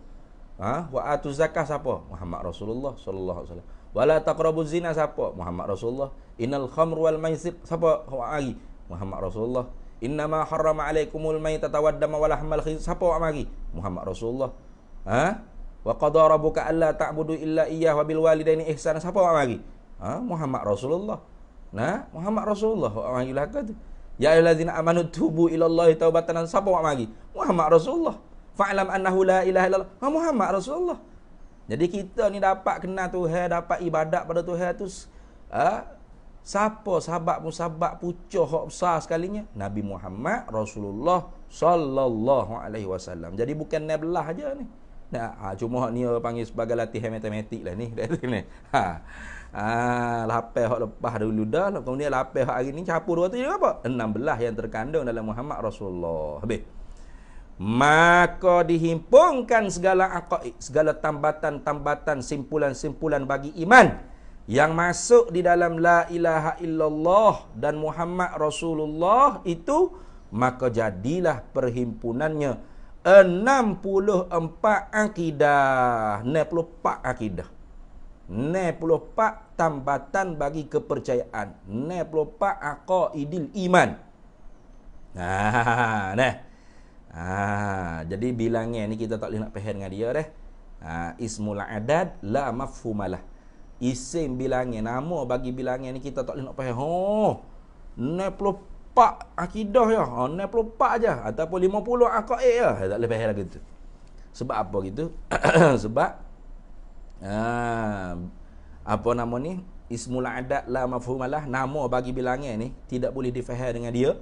Wa atuz zakah siapa? Muhammad Rasulullah sallallahu alaihi wasallam. Wala taqrabuz zina siapa? Muhammad Rasulullah. Innal khamru wal maisir siapa hak mari? Muhammad Rasulullah. Innama harrama alaikumul maitata wad dama wa lahmal khinzir siapa hak mari? Muhammad Rasulullah. Wa qada rabbuka alla ta'budu illa iyyahu wa bil walidaini ihsana siapa hak mari? Muhammad Rasulullah. Muhammad Rasulullah hak mari lah tu. Ya ayyuhallazina amanu tubu ilallahi taubatan siapa hak mari? Muhammad Rasulullah. Fa'lam annahu la ilaha illallah Muhammad Rasulullah. Jadi kita ni dapat kenal Tuhan, dapat ibadat pada Tuhan tu siapa sahabat musabak pucuk hak besar sekalinya? Nabi Muhammad Rasulullah sallallahu alaihi wasallam. Jadi bukan nabilah aja ni. Cuma hak ni panggil sebagai latihan matematik lah ni. Lapis hak lepas dulu dah, kemudian lapis hak hari ni capur 2 tu jadi apa? 16 yang terkandung dalam Muhammad Rasulullah. Habis. Maka dihimpunkan segala aqaid, segala tambatan-tambatan, simpulan-simpulan bagi iman yang masuk di dalam la ilaha illallah dan Muhammad Rasulullah itu, maka jadilah perhimpunannya 64 akidah, 64 akidah, 64 tambatan bagi kepercayaan, 64 aqaidil iman. Jadi bilangnya ni kita tak boleh nak faham dengan dia dah. Ismul adad la mafhumalah. Isim bilangnya, nama bagi bilangnya ni kita tak boleh nak faham. 64 akidah ya. 64 aja ataupun 50 aqaid ya. Tak boleh faham gitu. Sebab apa gitu? Sebab apa nama ni? Ismul adad la mafhumalah, nama bagi bilangnya ni tidak boleh difaham dengan dia.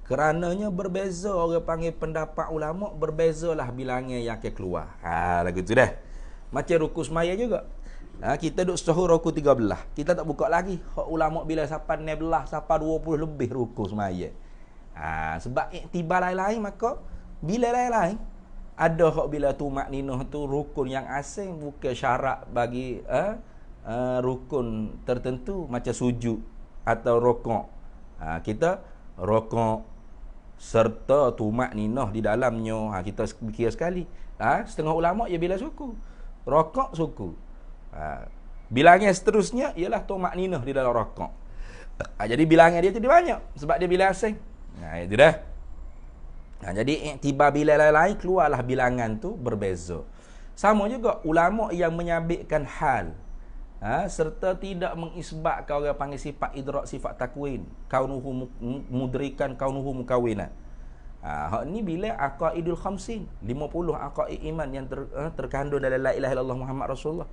Kerananya berbeza, orang panggil pendapat ulama, berbezalah bilangnya yang akan keluar. Lagu tu dah. Macam rukun semaya juga. Kita duduk sahur rukun 13. Kita tak buka lagi. Hak ulama bila sampai 16, sampai 20 lebih rukun semaya. Sebab iktibar lain-lain, maka bila lain-lain. Ada hak bila tumak ninah tu rukun yang asing, bukan syarat bagi rukun tertentu macam sujud atau rokok. Kita rokok serta tumak ninah di dalamnya, kita fikir sekali. Setengah ulama ya bila suku rokok suku. Bilangnya seterusnya ialah tumak ninah di dalam rokok. Jadi bilangnya dia tu dia banyak sebab dia bila asing. Itu dah. Jadi iktibar bilal lain keluarlah bilangan tu berbeza. Sama juga ulama yang menyabitkan hal, serta tidak mengisbatkan orang panggil sifat idrak, sifat takwin, kaunuhu mudrikan, kaunuhu mukawinan. Hak ni bila aqaidul khamsin, 50 aqaid iman yang terkandung dalam la ilaha illallah Muhammad Rasulullah.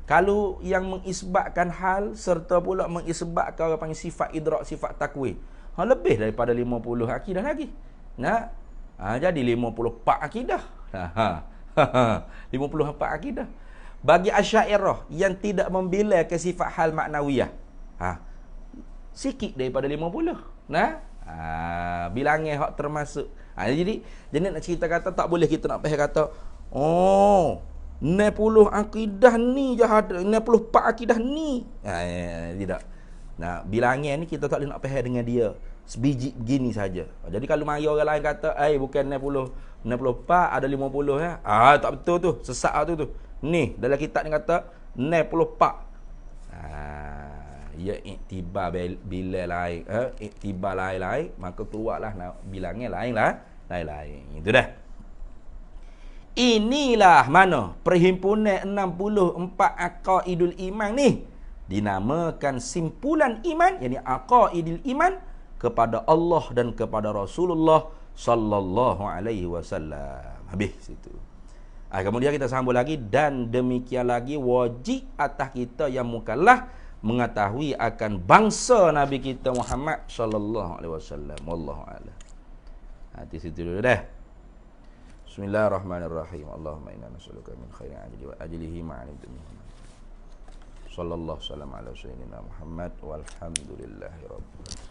Kalau yang mengisbatkan hal serta pula mengisbatkan orang panggil sifat idrak, sifat takwin, lebih daripada 50 akidah lagi. Jadi 54 akidah. 54 akidah. Bagi Asy'ariyah yang tidak membela ke sifat hal maknawiyah, sikit daripada 50. Bilangan hak termasuk. Jadi nak cerita kata tak boleh kita nak faham kata 60 akidah ni je ada, 64 akidah ni. Tidak. Bilangan ni kita tak boleh nak faham dengan dia sebiji begini saja. Jadi kalau mari orang lain kata, bukan 64 ada 50 ya. Tak betul tu, sesat tu. Ni dalam kitab ni kata 64. Ya iktibar bila lain, iktibar lain, maka keluarlah bilangan lain. Itu dah. Inilah mana perhimpunan 64 aqaidul iman ni dinamakan simpulan iman, yakni aqaidul iman kepada Allah dan kepada Rasulullah sallallahu alaihi wasallam. Habis situ. Kemudian kita sambung lagi, dan demikian lagi wajib atas kita yang mukallaf mengetahui akan bangsa Nabi kita Muhammad sallallahu alaihi wasallam. Wallahu a'lam. Di situ dulu dah. Bismillahirrahmanirrahim. Allahumma inna nas'aluka min khairi ajlihi ma'alim dunya. Sallallahu alaihi wasallam ala sayyidina Muhammad walhamdulillahi rabbil alamin.